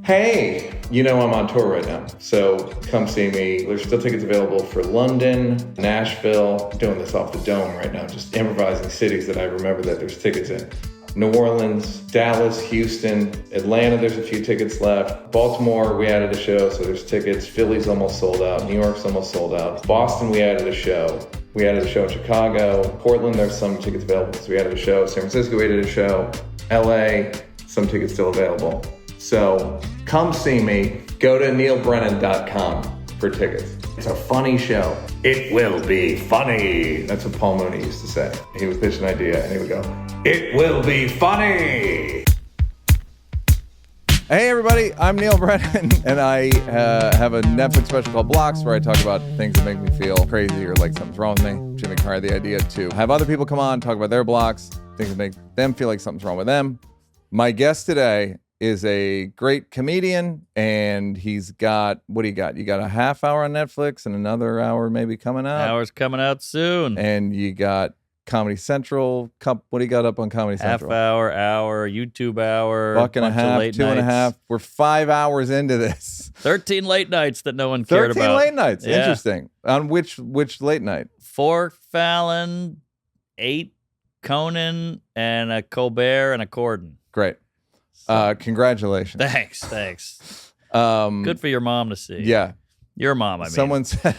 Hey, I'm on tour right now, so come see me. There's still tickets available for London, Nashville. I'm doing this off the dome right now, just improvising cities that I remember that there's tickets in. New Orleans, Dallas, Houston, Atlanta, there's a few tickets left. Baltimore, we added a show, so there's tickets. Philly's almost sold out. New York's almost sold out. Boston, we added a show. We added a show in Chicago. Portland, there's some tickets available, so we added a show. San Francisco, we added a show. LA, some tickets still available. So come see me. Go to nealbrennan.com for tickets. It's a funny show. It will be funny. That's what Paul Mooney used to say. He would pitch an idea and he would go, it will be funny. Hey everybody, I'm Neal Brennan, and I have a Netflix special called Blocks where I talk about things that make me feel crazy or like something's wrong with me. Jimmy Carr had the idea to have other people come on, talk about their blocks, things that make them feel like something's wrong with them. My guest today is a great comedian, and he's got, what do you got? You got a half hour on Netflix and another hour maybe coming out. Hour's coming out soon. And you got Comedy Central. What do you got up on Comedy Central? Half hour, YouTube hour. Buck and a half, two and a half. We're 5 hours into this. 13 late nights that no one cared about. 13 late nights. Yeah. Interesting. On which late night? 4 Fallon, 8 Conan, and a Colbert and a Corden. Great. Congratulations. Thanks. Good for your mom to see. Yeah. Your mom, I mean. Someone said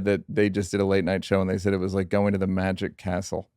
that they just did a late night show and they said it was like going to the Magic Castle,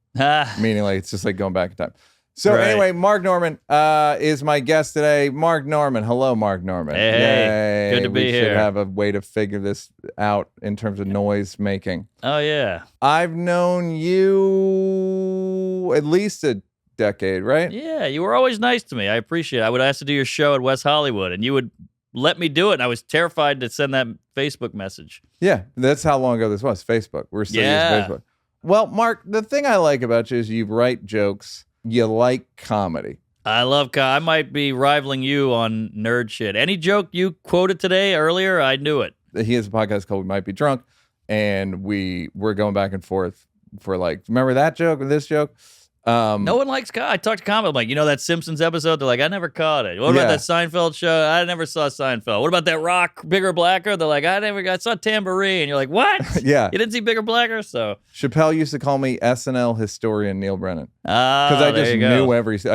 meaning like it's just like going back in time. So Anyway, Mark Norman is my guest today. Mark Norman. Hello, Mark Norman. Hey, good to be here. We should have a way to figure this out in terms of noise making. Oh, yeah. I've known you at least a decade, right? Yeah, you were always nice to me. I appreciate it. I would ask to do your show at West Hollywood, and you would let me do it, and I was terrified to send that Facebook message. Yeah, that's how long ago this was, Facebook. We're still using Facebook. Well, Mark, the thing I like about you is you write jokes. You like comedy. I love I might be rivaling you on nerd shit. Any joke you quoted today earlier, I knew it. He has a podcast called We Might Be Drunk, and we're going back and forth for like, remember that joke or this joke? No one likes I talked to comics. I'm like, that Simpsons episode? They're like, I never caught it. What about that Seinfeld show? I never saw Seinfeld. What about that Rock, Bigger, Blacker? They're like, I saw Tambourine. You're like, what? Yeah. You didn't see Bigger, Blacker? So Chappelle used to call me SNL historian Neal Brennan. Because I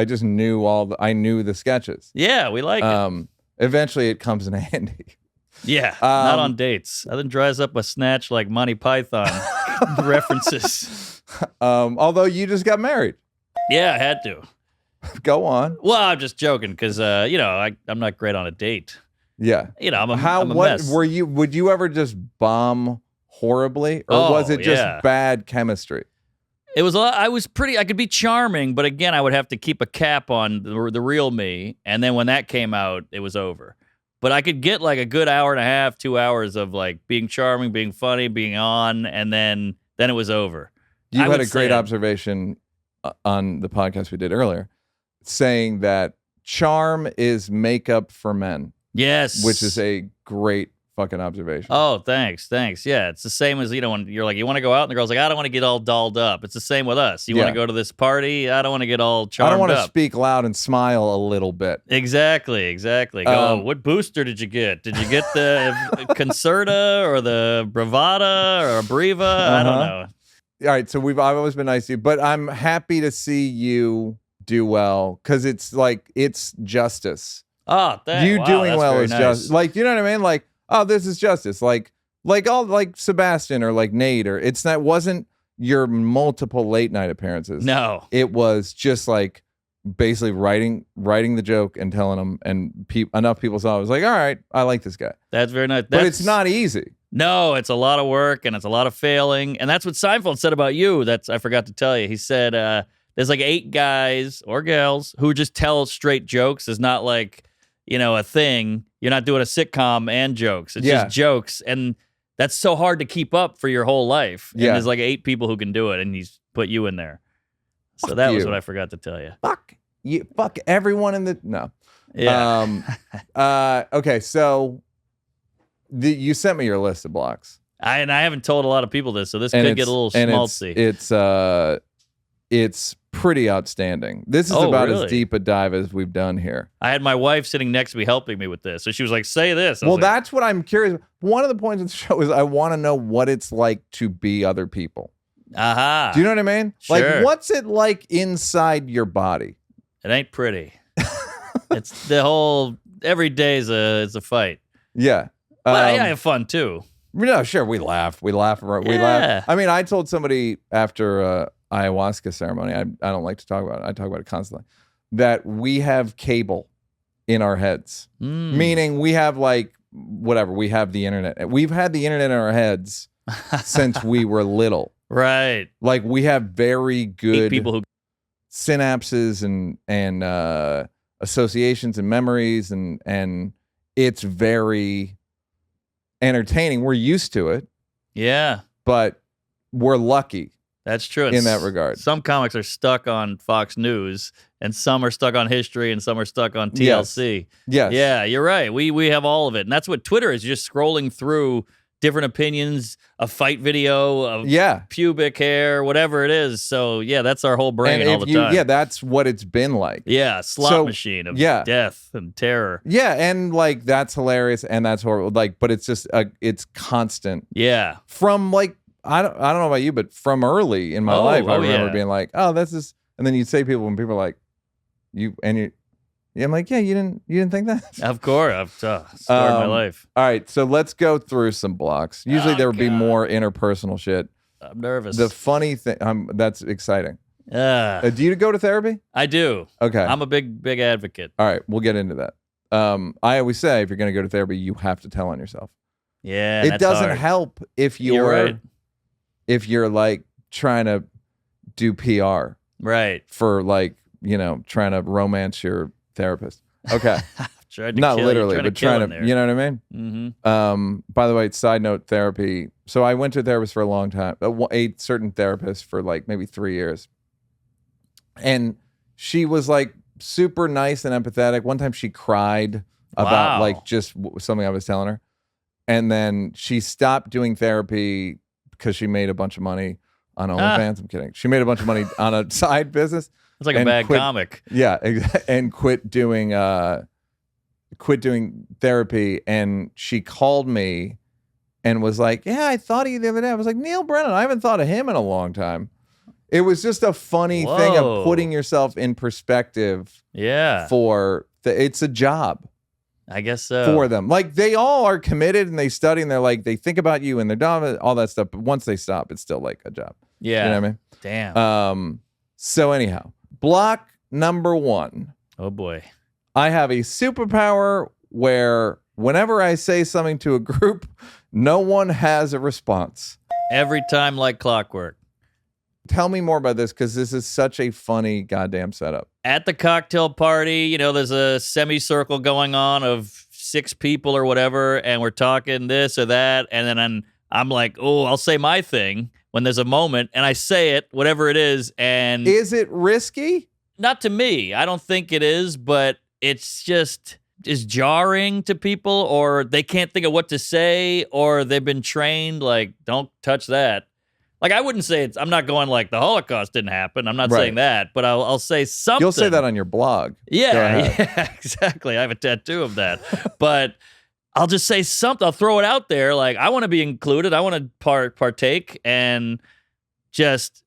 just knew I knew the sketches. Yeah, we like it. Eventually it comes in handy. Yeah, not on dates. I then dries up a snatch like Monty Python references. Although you just got married. Yeah, I had to. Go on. Well, I'm just joking because I'm not great on a date. Yeah. I'm a mess. Would you ever just bomb horribly, or was it just bad chemistry? It was. I could be charming, but again, I would have to keep a cap on the real me, and then when that came out, it was over. But I could get like a good hour and a half, 2 hours of like being charming, being funny, being on, and then it was over. You had a great observation on the podcast we did earlier, saying that charm is makeup for men. Yes. Which is a great fucking observation. Oh, thanks. Yeah, it's the same as, when you're like, you want to go out, and the girl's like, I don't want to get all dolled up. It's the same with us. You want to go to this party? I don't want to get all charmed up. I don't want to speak loud and smile a little bit. Exactly. Go, what booster did you get? Did you get the Concerta or the Bravada or a Breva? I don't know. All right, so I've always been nice to you, but I'm happy to see you do well because it's like it's justice. Oh, thanks. You doing well is just like, you know what I mean? Like, oh, this is justice. Like Sebastian or like Nate wasn't your multiple late night appearances. No, it was just like basically writing the joke and telling them, and enough people saw it. I was like, all right, I like this guy. That's very nice. But it's not easy. No, it's a lot of work and it's a lot of failing. And that's what Seinfeld said about you. I forgot to tell you. He said there's like 8 guys or gals who just tell straight jokes. It's not like, a thing. You're not doing a sitcom and jokes. It's just jokes. And that's so hard to keep up for your whole life. And there's like 8 people who can do it, and he's put you in there. So that was what I forgot to tell you. Fuck you. Fuck everyone in the... No. Yeah. Okay, so... you sent me your list of blocks. I haven't told a lot of people this, so this could get a little schmaltzy. It's it's pretty outstanding. This is Oh, about really? as deep a dive as we've done here. I had my wife sitting next to me helping me with this. So she was like, say this. I was Well, like, that's what I'm curious. One of the points of the show is I want to know what it's like to be other people. aha. Do you know what I mean? Sure. Like, what's it like inside your body? It ain't pretty. It's the whole, every day is a fight. Yeah. But I have fun too. No, sure. We laugh. We laugh. We Yeah. laugh. I mean, I told somebody after ayahuasca ceremony, I don't like to talk about it. I talk about it constantly, that we have cable in our heads, meaning we have like, whatever, we have the internet. We've had the internet in our heads since we were little. Right. Like we have very good People who synapses and associations and memories and it's very entertaining. We're used to it, yeah, but we're lucky that's true. in that regard. Some comics are stuck on Fox News, and some are stuck on History, and some are stuck on TLC. Yes. Yeah, you're right. We have all of it, and that's what Twitter is. Just scrolling through different opinions, a fight video, of Yeah. pubic hair, whatever it is. So yeah, that's our whole brain And all the time. yeah, that's what it's been like. Yeah, slot So, machine of yeah. death and terror. Yeah, and like that's hilarious and that's horrible. Like, but it's just it's constant Yeah. from like I don't know about you, but from early in my life, I remember yeah. being like, oh, this is, and then you'd say people and people are like, yeah, I'm like, yeah, you didn't think that? Of course. I've scarred my life. All right, so let's go through some blocks. Usually there would be God. more interpersonal shit. I'm nervous. The funny thing, that's exciting. Do you go to therapy? I do. Okay. I'm a big advocate. All right, we'll get into that. I always say if you're going to go to therapy, you have to tell on yourself. Yeah, It that's doesn't hard. help if You're right. if you're like trying to do PR Right. for like, trying to romance your therapist. Okay. Tried to Not kill, literally, you're but kill trying him to, there. you know what I mean? Mm-hmm. By the way, side note, therapy. So I went to a therapist for a long time, a certain therapist for like maybe 3 years. And she was like super nice and empathetic. One time she cried about Wow. like just something I was telling her. And then she stopped doing therapy because she made a bunch of money on OnlyFans. I'm kidding. She made a bunch of money on a side business. It's like a and bad quit- comic. Yeah, and quit doing therapy. And she called me and was like, "Yeah, I thought of you the other day." I was like, "Neal Brennan, I haven't thought of him in a long time." It was just a funny thing Whoa. of putting yourself in perspective Yeah, it's a job I guess so. for them. Like they all are committed and they study and they're like, they think about you and they're done, all that stuff. But once they stop, it's still like a job. Yeah. You know what I mean? Damn. So anyhow, block number 1. Oh boy. I have a superpower where whenever I say something to a group, no one has a response. Every time like clockwork. Tell me more about this because this is such a funny goddamn setup. At the cocktail party, there's a semicircle going on of 6 people or whatever, and we're talking this or that, and then I'm like, oh, I'll say my thing when there's a moment, and I say it, whatever it is, and Is it risky? not to me. I don't think it is, but it's just is jarring to people, or they can't think of what to say, or they've been trained like, don't touch that. Like, I wouldn't say I'm not going like the Holocaust didn't happen. I'm not Right. saying that, but I'll say something. You'll say that on your blog. Go Yeah, ahead. yeah, exactly. I have a tattoo of that. But I'll just say something. I'll throw it out there. Like, I want to be included. I want to partake and just,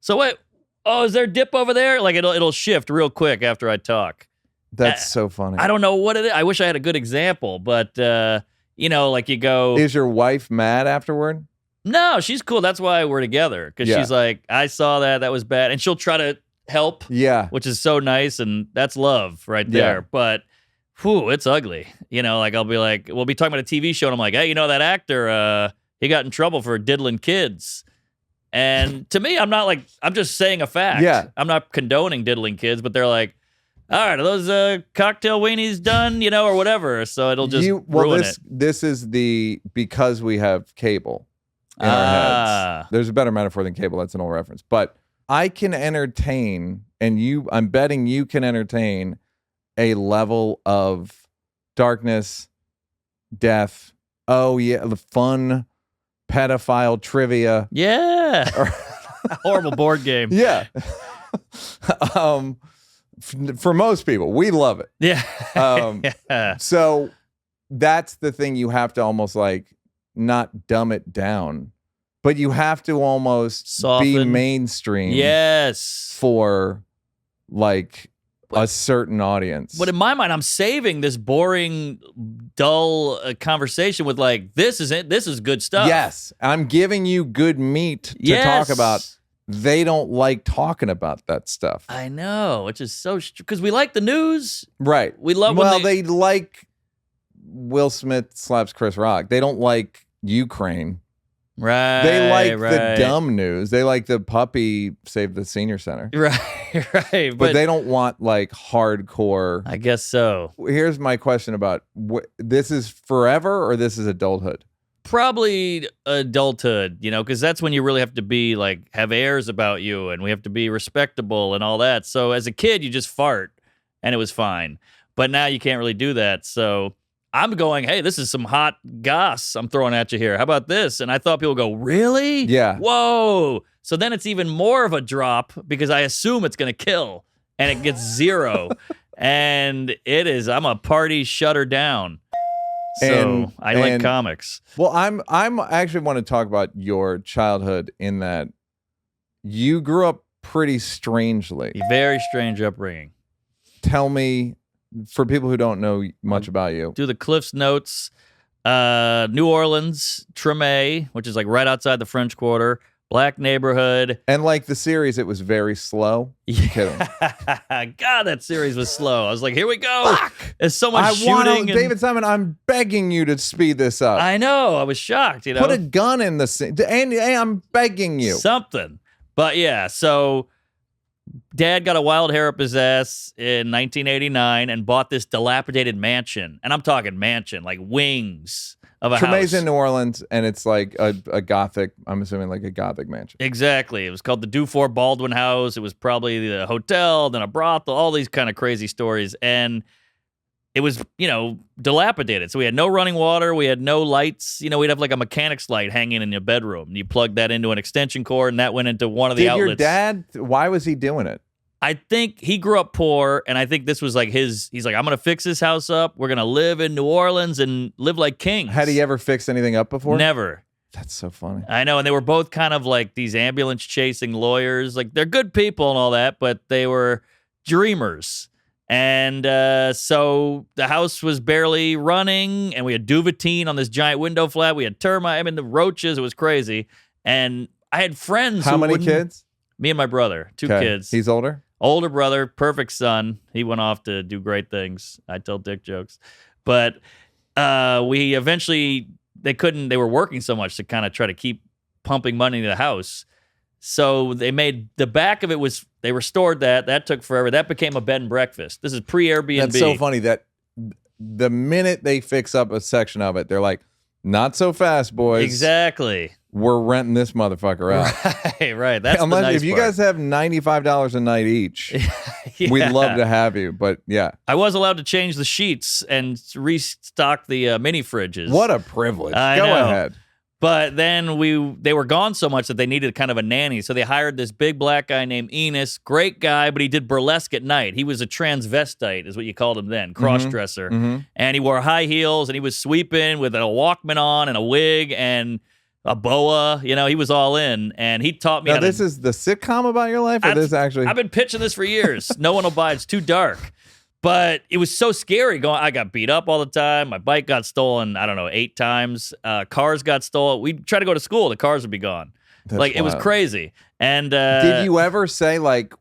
so wait, oh, is there a dip over there? Like, it'll shift real quick after I talk. That's so funny. I don't know what it is. I wish I had a good example, but, like you go, Is your wife mad afterward? no, she's cool. That's why we're together. Because Yeah. she's like, I saw that was bad. And she'll try to help, Yeah. which is so nice. And that's love right there. Yeah. But, whew, it's ugly. Like I'll be like, we'll be talking about a TV show. And I'm like, hey, that actor, he got in trouble for diddling kids. And to me, I'm not like, I'm just saying a fact. Yeah. I'm not condoning diddling kids, but they're like, all right, are those cocktail weenies done, or whatever. So it'll just ruin it. This is because we have cable in our heads. There's a better metaphor than cable. That's an old reference. But I can entertain, and I'm betting you can entertain a level of darkness, death. Oh yeah, the fun pedophile trivia. Yeah. Horrible board game. Yeah. For most people, we love it. Yeah. Yeah. So that's the thing. You have to almost like not dumb it down, but you have to almost be Soften. mainstream. Yes. For like a certain audience. But in my mind, I'm saving this boring, dull conversation with like, this is it. This is good stuff. Yes. I'm giving you good meat to talk about. They don't like talking about that stuff. I know, which is so because we like the news. Right. We love when when they like Will Smith slaps Chris Rock. They don't like Ukraine. Right. They like the dumb news. They like the puppy saved the senior center. Right. But they don't want like hardcore. I guess so. Here's my question about this is forever or this is adulthood? Probably adulthood, because that's when you really have to be like, have airs about you and we have to be respectable and all that. So as a kid, you just fart and it was fine. But now you can't really do that. So I'm going, hey, this is some hot goss I'm throwing at you here. How about this? And I thought people go, really? Yeah. Whoa. So then it's even more of a drop because I assume it's going to kill and it gets 0. And it is, I'm a party shutter down. So I like comics. Well, I'm actually want to talk about your childhood in that you grew up pretty strangely. Very strange upbringing. Tell me, for people who don't know much about you. Do the Cliff's Notes. New Orleans, Treme, which is like right outside the French Quarter. Black neighborhood. And like the series, it was very slow. Yeah. Kidding. God, that series was slow. I was like, here we go. Fuck. There's so much shooting. David Simon, I'm begging you to speed this up. I know. I was shocked, Put a gun in the scene. And I'm begging you. Something. But yeah, so Dad got a wild hair up his ass in 1989 and bought this dilapidated mansion. And I'm talking mansion, like wings of a Treme's house. in New Orleans, and it's like a gothic, I'm assuming like a gothic mansion. Exactly. It was called the Dufour Baldwin House. It was probably the hotel, then a brothel, all these kind of crazy stories. And it was, dilapidated. So we had no running water. We had no lights. We'd have like a mechanic's light hanging in your bedroom. And you plug that into an extension cord, and that went into one of the outlets. Did your dad, why was he doing it? I think he grew up poor, and I think this was like he's like, I'm going to fix this house up. We're going to live in New Orleans and live like kings. Had he ever fixed anything up before? Never. That's so funny. I know, and they were both kind of like these ambulance-chasing lawyers. Like, they're good people and all that, but they were dreamers. And so the house was barely running, and we had duvetine on this giant window flat. We had termite, the roaches. It was crazy. And I had friends How many kids? Me and my brother, 2 kids. He's older? Older brother, perfect son. He went off to do great things. I tell dick jokes. But we eventually, they were working so much to kind of try to keep pumping money into the house. So they made, the back of it was, they restored that. That took forever. That became a bed and breakfast. This is pre-Airbnb. That's so funny that the minute they fix up a section of it, they're like, not so fast, boys. Exactly. We're renting this motherfucker out. Right. That's the nice if you part. guys have $95 a night each, Yeah. we'd love to have you. But yeah, I was allowed to change the sheets and restock the mini fridges. what a privilege. I Go know. ahead. But then they were gone so much that they needed kind of a nanny. So they hired this big black guy named Enos. Great guy, but he did burlesque at night. He was a transvestite, is what you called him then, cross-dresser. Mm-hmm. And he wore high heels, and he was sweeping with a Walkman on and a wig and a boa. He was all in. And he taught me Now, how this is the sitcom about your life, or this actually? I've been pitching this for years. No one will buy it. It's too dark. But it was so scary going. I got beat up all the time. My bike got stolen, 8 times. Cars got stolen. We'd try to go to school. The cars would be gone. That's It was wild. crazy. And Did you ever say, like,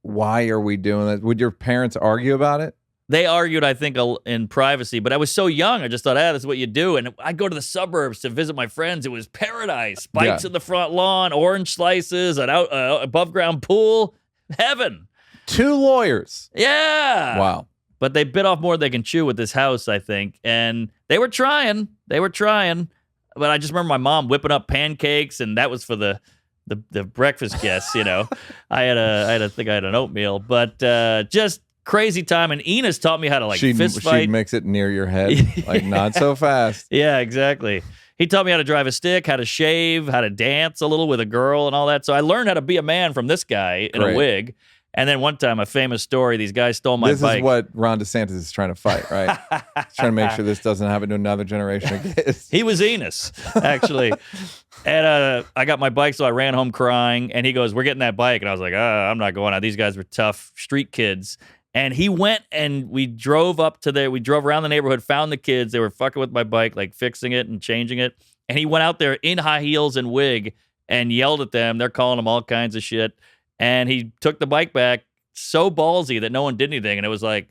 why are we doing this? Would your parents argue about it? they argued, I think, in privacy. But I was so young. I just thought, this is what you do. And I'd go to the suburbs to visit my friends. It was paradise. Bikes in the front lawn, orange slices, an above ground pool. Heaven. 2 lawyers. Yeah. Wow. But they bit off more than they can chew with this house, I think. And they were trying. But I just remember my mom whipping up pancakes, and that was for the breakfast guests, I had an oatmeal. But just crazy time. And Enos taught me how to fist fight. She'd mix it near your head. Like, not so fast. Yeah, exactly. He taught me how to drive a stick, how to shave, how to dance a little with a girl and all that. So I learned how to be a man from this guy in Great. a wig. And then one time, a famous story, these guys stole my This bike. is what Ron DeSantis is trying to fight, right? He's trying to make sure this doesn't happen to another generation of kids. He was Enos, actually. And I got my bike, so I ran home crying. And he goes, we're getting that bike. And I was like, I'm not going out. These guys were tough street kids. And he went and we drove around the neighborhood, found the kids. They were fucking with my bike, like fixing it and changing it. And he went out there in high heels and wig and yelled at them. They're calling him all kinds of shit. And he took the bike back so ballsy that no one did anything. And it was like,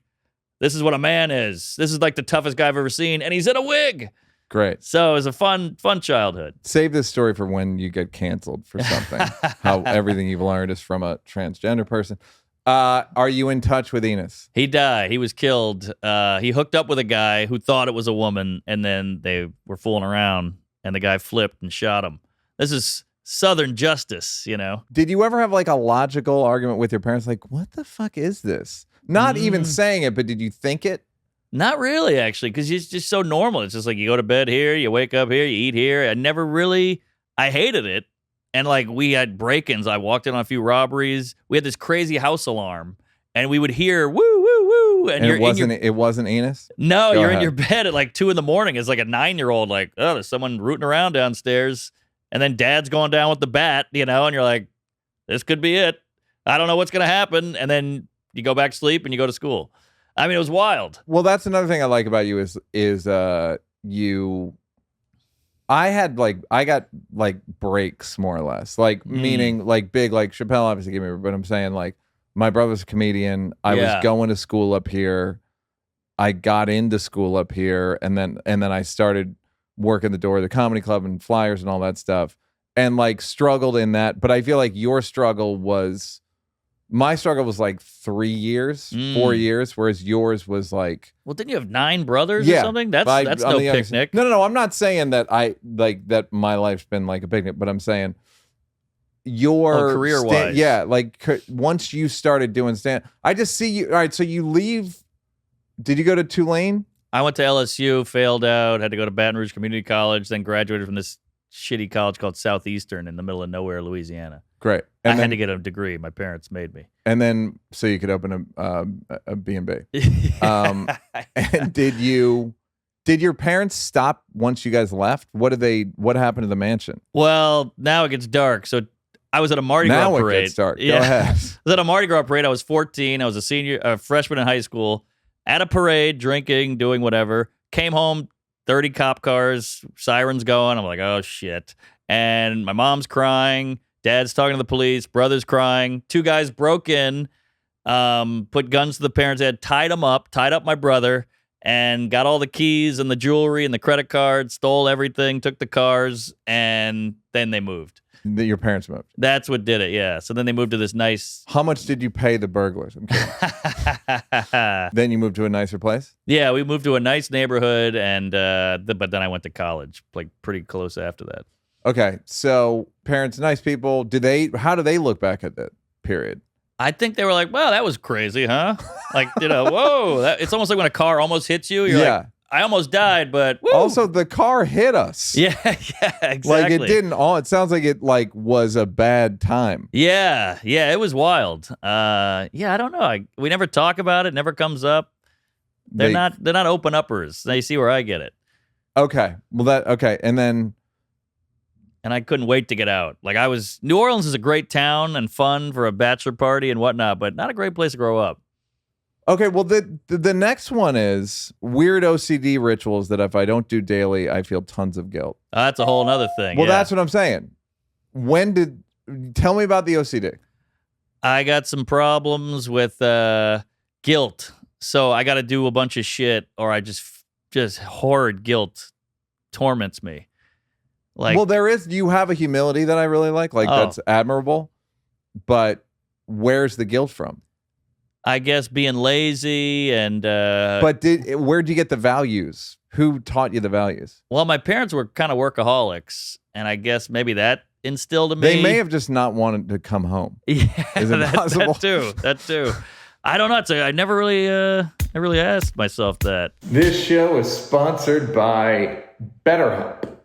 this is what a man is. This is like the toughest guy I've ever seen. And he's in a wig. Great. So it was a fun childhood. Save this story for when you get canceled for something. How everything you've learned is from a transgender person. Are you in touch with Enos? He died. He was killed. He hooked up with a guy who thought it was a woman, and then they were fooling around, and the guy flipped and shot him. This is Southern justice, you know. Did you ever have like a logical argument with your parents? Like, what the fuck is this? Not even saying it, but did you think it? Not really, actually, because it's just so normal. It's just like you go to bed here, you wake up here, you eat here. I hated it. And like we had break-ins. I walked in on a few robberies. We had this crazy house alarm, and we would hear woo woo woo. And it wasn't Enos? No, Go you're ahead. in your bed at like 2 a.m. It's like a 9-year-old, like, oh, there's someone rooting around downstairs, and then Dad's going down with the bat, you know, and you're like, this could be it. I don't know what's gonna happen, and then you go back to sleep and you go to school. I mean, it was wild. Well, that's another thing I like about you is you. I got like breaks more or less, like meaning like big, like Chappelle obviously gave me, but I'm saying like my brother's a comedian. I was going to school up here. I got into school up here, and then I started working the door of the comedy club and flyers and all that stuff, and like struggled in that. But I feel like my struggle was like 3 years, 4 years, whereas yours was like. Well, didn't you have 9 brothers or something? That's no picnic. No. I'm not saying that that my life's been like a picnic, but I'm saying your career-wise. Once you started doing stand, I just see you. All right, so you leave. Did you go to Tulane? I went to LSU, failed out, had to go to Baton Rouge Community College, then graduated from this shitty college called Southeastern in the middle of nowhere, Louisiana. Great. I had to get a degree. My parents made me. And then, so you could open a B&B. And did your parents stop once you guys left? What happened to the mansion? Well, now it gets dark. So I was at a Mardi Gras parade. Now it gets dark. Yeah. Go ahead. I was at a Mardi Gras parade. I was 14. I was a freshman in high school. At a parade, drinking, doing whatever. Came home, 30 cop cars, sirens going. I'm like, oh, shit. And my mom's crying. Dad's talking to the police. Brother's crying. 2 guys broke in, put guns to the parents' head, tied up my brother, and got all the keys and the jewelry and the credit card, stole everything, took the cars, and then they moved. Your parents moved. That's what did it, yeah. So then they moved to this nice... How much did you pay the burglars? I'm kidding. Then you moved to a nicer place? Yeah, we moved to a nice neighborhood, and but then I went to college, like pretty close after that. Okay, so parents, nice people. How do they look back at that period? I think they were like, wow, that was crazy, huh? Like, you know, whoa. It's almost like when a car almost hits you. You're like, I almost died, but woo. Also, the car hit us. Yeah, exactly. Like it didn't it sounds like it like was a bad time. Yeah, it was wild. I don't know. We never talk about it, never comes up. They're not open uppers. They see where I get it. Okay. Well and I couldn't wait to get out. Like New Orleans is a great town and fun for a bachelor party and whatnot, but not a great place to grow up. Okay, well, the next one is weird OCD rituals that if I don't do daily, I feel tons of guilt. That's a whole nother thing. Well, that's what I'm saying. Tell me about the OCD. I got some problems with guilt. So I got to do a bunch of shit or I just horrid guilt torments me. Like, well, you have a humility that I really like. That's admirable. But where's the guilt from? I guess being lazy and... But where'd you get the values? Who taught you the values? Well, my parents were kind of workaholics, and I guess maybe that instilled in me. They may have just not wanted to come home. Yeah, is it possible? That too. I don't know. I never really asked myself that. This show is sponsored by BetterHelp.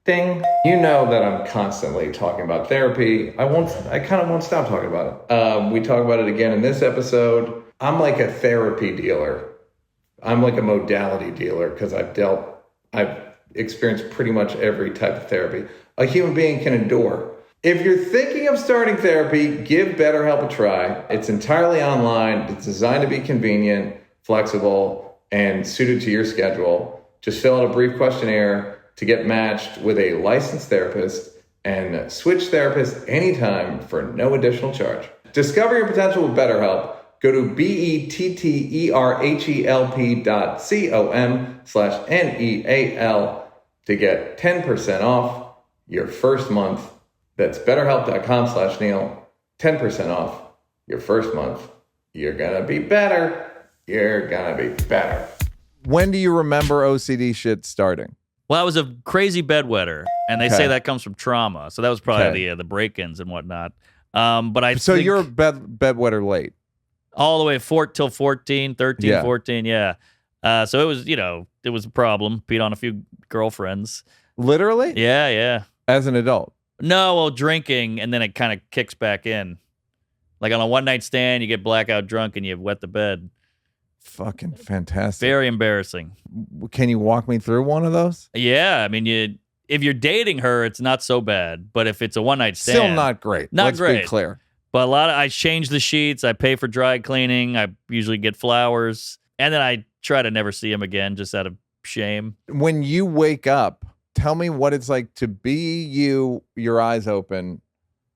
Ding. You know that I'm constantly talking about therapy. I kind of won't stop talking about it. We talk about it again in this episode. I'm like a therapy dealer. I'm like a modality dealer because I've experienced pretty much every type of therapy a human being can endure. If you're thinking of starting therapy, give BetterHelp a try. It's entirely online. It's designed to be convenient, flexible, and suited to your schedule. Just fill out a brief questionnaire to get matched with a licensed therapist and switch therapists anytime for no additional charge. Discover your potential with BetterHelp. Go to BetterHelp.com/NEAL to get 10% off your first month. That's BetterHelp.com/Neal. 10% off your first month. You're gonna be better. You're gonna be better. When do you remember OCD shit starting? Well, I was a crazy bedwetter, and they say that comes from trauma. So that was probably the break-ins and whatnot. But I so think you're a bedwetter late. all the way till 14, 13, 14, yeah. So it was, it was a problem. Peed on a few girlfriends. Literally? Yeah. As an adult? No, well, drinking, and then it kind of kicks back in. Like on a one-night stand, you get blackout drunk and you wet the bed. Fucking fantastic. Very embarrassing. Can you walk me through one of those? Yeah, I mean, if you're dating her, it's not so bad. But if it's a one-night stand... Still not great. Let's be clear. But I change the sheets, I pay for dry cleaning, I usually get flowers, and then I try to never see him again just out of shame. When you wake up, tell me what it's like to be you, your eyes open.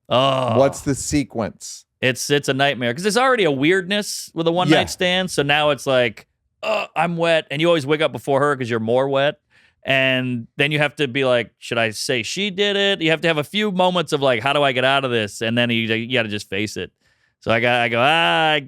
Oh. What's the sequence? It's a nightmare because there's already a weirdness with a one-night stand, so now it's like, I'm wet, and you always wake up before her because you're more wet. And then you have to be like, should I say she did it? You have to have a few moments of like, how do I get out of this? And then you got to just face it. So I go, I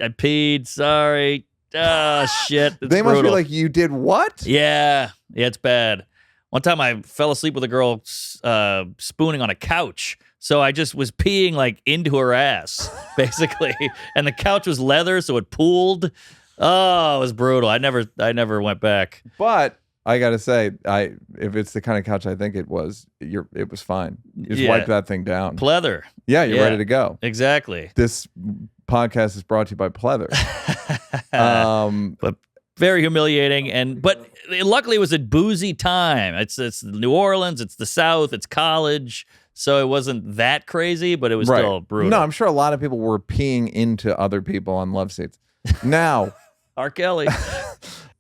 peed. Sorry. Oh, shit. It's they must brutal. be like, you did what? Yeah, it's bad. One time I fell asleep with a girl spooning on a couch. So I just was peeing like into her ass, basically. And the couch was leather, so it pooled. Oh, it was brutal. I never went back. But I gotta say, if it's the kind of couch I think it was, it was fine. You just wipe that thing down. Pleather. Yeah, you're ready to go. Exactly. This podcast is brought to you by Pleather. But very humiliating, but luckily it was a boozy time. It's New Orleans, it's the South, it's college, so it wasn't that crazy, but it was still brutal. No, I'm sure a lot of people were peeing into other people on love seats. Now, R. Kelly.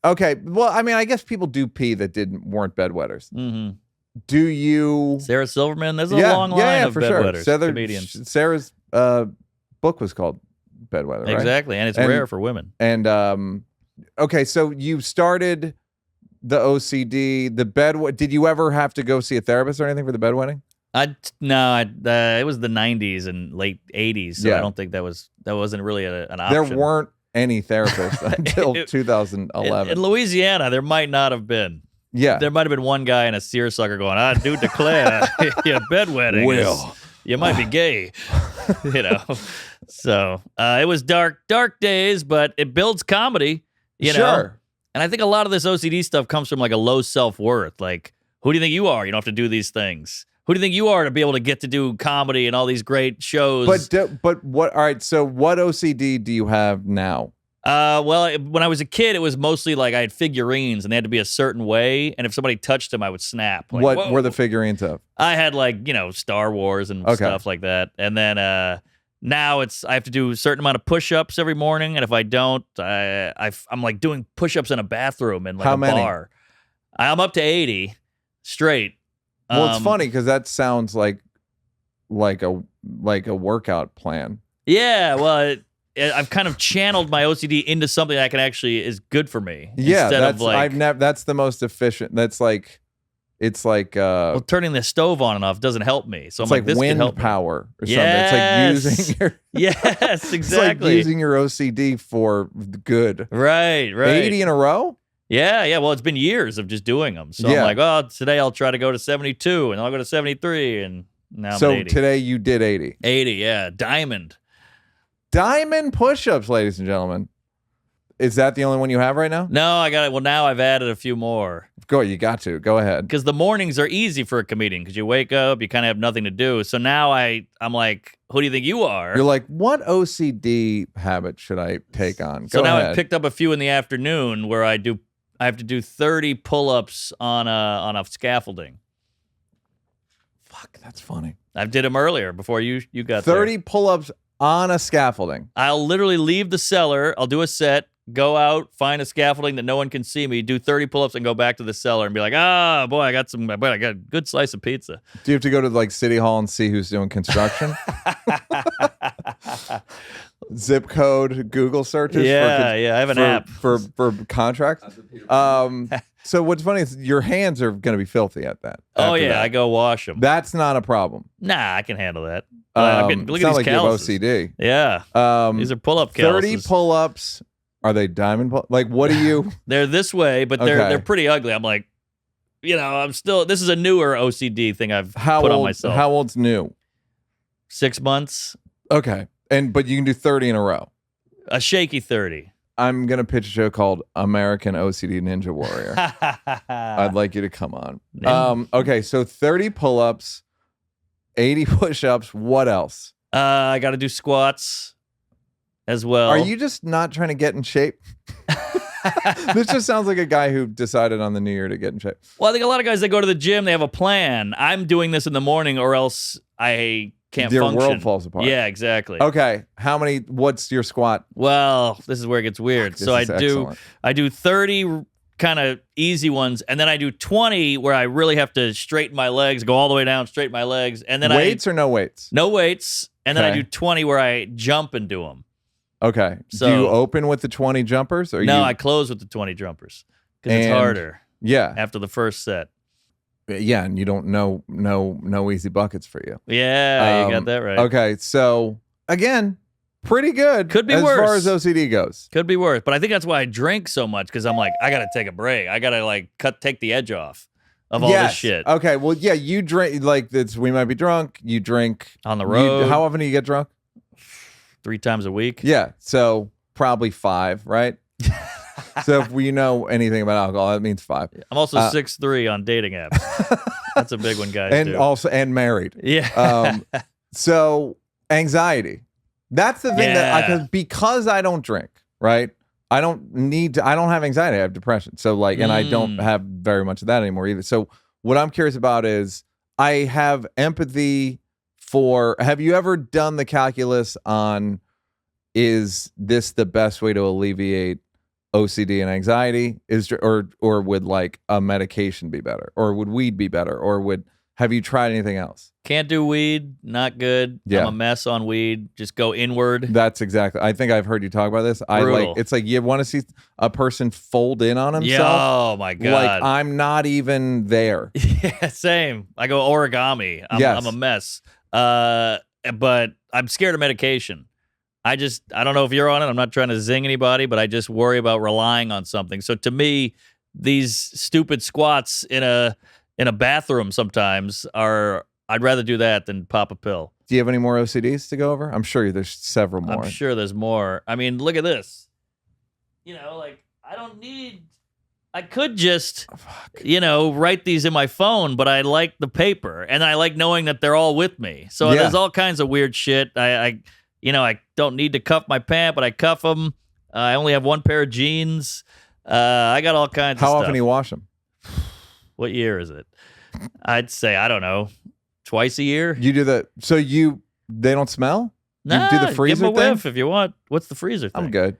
Okay, well, I mean, I guess people do pee that weren't bedwetters. Mm-hmm. Do you? Sarah Silverman. There's a long line of bedwetters. Comedians. Sarah's book was called Bedwetter, right? Exactly, and it's rare for women. And okay, so you started the OCD, the bed. Did you ever have to go see a therapist or anything for the bedwetting? No, it was the 90s and late 80s, so I don't think that wasn't really an option. There weren't any therapists until 2011. In Louisiana, there might not have been. Yeah. There might have been one guy in a seersucker going, I do declare your bedwetting you might be gay. So it was dark days, but it builds comedy, you know? And I think a lot of this OCD stuff comes from like a low self-worth. Like, who do you think you are? You don't have to do these things. Who do you think you are to be able to get to do comedy and all these great shows? But what? All right. So what OCD do you have now? Well, when I was a kid, it was mostly like I had figurines and they had to be a certain way. And if somebody touched them, I would snap. Like, what were the figurines of? I had like, Star Wars and stuff like that. And then now I have to do a certain amount of push-ups every morning. And if I don't, I'm like doing push-ups in a bathroom in like How a many? bar. I'm up to 80 straight. Well, it's funny because that sounds like a workout plan. Yeah, well, I've kind of channeled my OCD into something that can actually is good for me. Yeah, instead of that's the most efficient. It's like turning the stove on and off doesn't help me. So it's I'm like this wind could help power or yes. something. It's like using your yes, exactly. It's like using your OCD for good. Right. 80 in a row. Yeah. Well, it's been years of just doing them. So I'm like, today I'll try to go to 72, and I'll go to 73, and now I'm at 80. Today you did 80. 80, yeah. Diamond push-ups, ladies and gentlemen. Is that the only one you have right now? No, I got it. Well, now I've added a few more. Go, you got to. Go ahead. Because the mornings are easy for a comedian because you wake up, you kind of have nothing to do. So now I'm like, who do you think you are? You're like, what OCD habit should I take on? So Go now ahead. I picked up a few in the afternoon where I have to do 30 pull-ups on a scaffolding. Fuck, that's funny. I did them earlier before you got 30 there. pull-ups on a scaffolding. I'll literally leave the cellar. I'll do a set, go out, find a scaffolding that no one can see me, do 30 pull-ups, and go back to the cellar and be like, boy, I got a good slice of pizza. Do you have to go to like City Hall and see who's doing construction? Zip code Google searches. Yeah, I have an app for contracts. So what's funny is your hands are going to be filthy at that. Oh after yeah, that. I go wash them. That's not a problem. Nah, I can handle that. Look at these like calluses. You have OCD. Yeah, these are pull-up calluses. 30 pull-ups. Are they diamond pull? Like, what do you? They're this way, but they're pretty ugly. I'm like, I'm still. This is a newer OCD thing I've put on myself. How old's new? 6 months. Okay, but you can do 30 in a row. A shaky 30. I'm gonna pitch a show called American OCD Ninja Warrior. I'd like you to come on. Okay, so 30 pull-ups, 80 push-ups. What else? I got to do squats as well. Are you just not trying to get in shape? This just sounds like a guy who decided on the new year to get in shape. Well, I think a lot of guys that go to the gym, they have a plan. I'm doing this in the morning, or else I can't Your function. world falls apart. Yeah, exactly. Okay, what's your squat? Well, this is where it gets weird. This So is I do 30 kind of easy ones, and then I do 20 where I really have to straighten my legs, go all the way down, straighten my legs, and then weights or no weights? No weights, and then I Okay. do 20 where I jump and do them. Okay. So- do you open with the 20 jumpers? Or I close with the 20 jumpers because it's And- harder Yeah. after the first set. Yeah, and you don't no easy buckets for you. Yeah, you got that right. Okay, so again, pretty good. Could be as worse. far as OCD goes. Could be worse, but I think that's why I drink so much because I'm like, I gotta take a break. I gotta take the edge off of all this shit Okay, well, yeah, you drink we might be drunk. You drink on the road. How often do you get drunk? 3 times a week. Yeah, so probably 5, right? So if we know anything about alcohol, that means 5. I'm also 6'3" on dating apps. That's a big one, guys. And married. Yeah. So anxiety. That's the thing because I don't drink, right? I don't have anxiety. I have depression. So and I don't have very much of that anymore either. So what I'm curious about is I have empathy for, have you ever done the calculus on, is this the best way to alleviate OCD and anxiety? Or would a medication be better? Or would weed be better? Or have you tried anything else? Can't do weed. Not good. Yeah. I'm a mess on weed. Just go inward. That's exactly. I think I've heard you talk about this. Brutal. It's like you want to see a person fold in on himself. Yeah, oh my God. Like I'm not even there. Yeah, same. I go origami. I'm a mess. But I'm scared of medication. I don't know if you're on it. I'm not trying to zing anybody, but I just worry about relying on something. So to me, these stupid squats in a bathroom sometimes I'd rather do that than pop a pill. Do you have any more OCDs to go over? I'm sure there's several more. I'm sure there's more. I mean, look at this. I could just, write these in my phone, but I like the paper and I like knowing that they're all with me. So there's all kinds of weird shit. I don't need to cuff my pant, but I cuff them. I only have one pair of jeans. I got all kinds of stuff. How often do you wash them? What year is it? I'd say, I don't know, twice a year. You do that. So they don't smell? Nah, you do the freezer give them a thing? whiff if you want. What's the freezer thing? I'm good.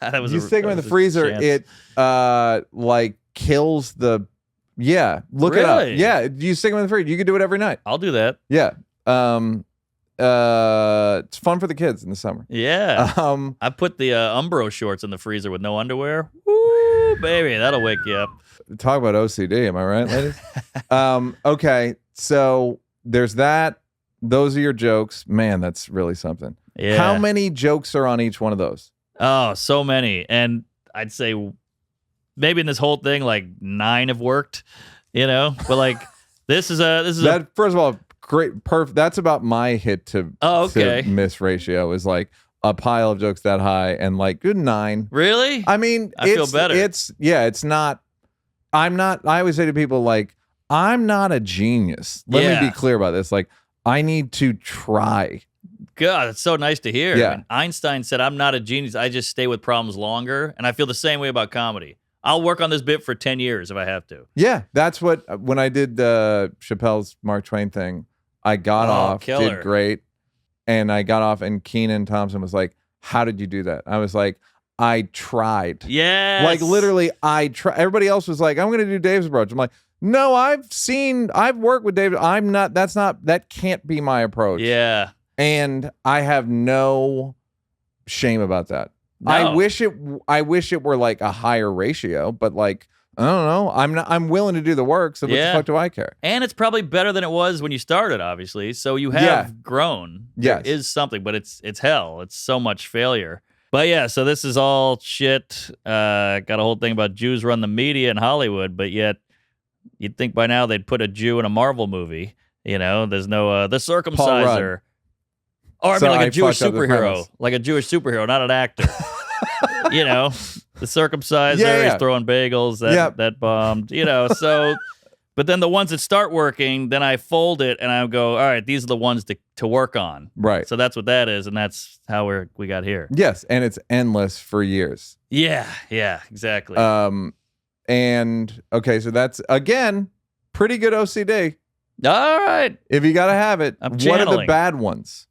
That was you stick them in the freezer, chance. it kills the. Yeah, look it up. Yeah, you stick them in the freezer. You can do it every night. I'll do that. Yeah. It's fun for the kids in the summer. Yeah. I put the Umbro shorts in the freezer with no underwear. Woo, baby, that'll wake you up. Talk about OCD, am I right, ladies? Okay, so there's that. Those are your jokes. Man, that's really something. Yeah. How many jokes are on each one of those? Oh, so many. And I'd say maybe in this whole thing, 9 have worked, but this is that, first of all, great, perfect. That's about my hit to miss ratio is a pile of jokes that high and good 9. Really? I mean, I feel better. It's not I'm not. I always say to people like, I'm not a genius. Let me be clear about this. Like, I need to try. God, it's so nice to hear. Yeah. I mean, Einstein said, I'm not a genius. I just stay with problems longer. And I feel the same way about comedy. I'll work on this bit for 10 years if I have to. Yeah, that's what, when I did Chappelle's Mark Twain thing, I got off, killer. did great. And I got off, and Kenan Thompson was like, how did you do that? I was like, I tried. Yes. Like, literally, I tried. Everybody else was like, I'm going to do Dave's approach. I'm like, no, I've worked with Dave. That can't be my approach. Yeah. And I have no shame about that. No. I wish it were like a higher ratio, but like, I don't know. I'm willing to do the work, so what the fuck do I care? And it's probably better than it was when you started, obviously. So you have grown. Yes. There is something, but it's hell. It's so much failure. But yeah, so this is all shit. Got a whole thing about Jews run the media in Hollywood, but yet you'd think by now they'd put a Jew in a Marvel movie. You know, there's no the circumciser. Or I mean, like a Jewish superhero, like a Jewish superhero, not an actor. You know, the circumciser, he's throwing bagels, that bombed, you know, so, but then the ones that start working, then I fold it and I go, all right, these are the ones to work on. Right. So that's what that is, and that's how we got here. Yes, and it's endless for years. Yeah, exactly. And, okay, so that's, again, pretty good OCD. All right. If you got to have it, I'm what are the channeling. bad ones?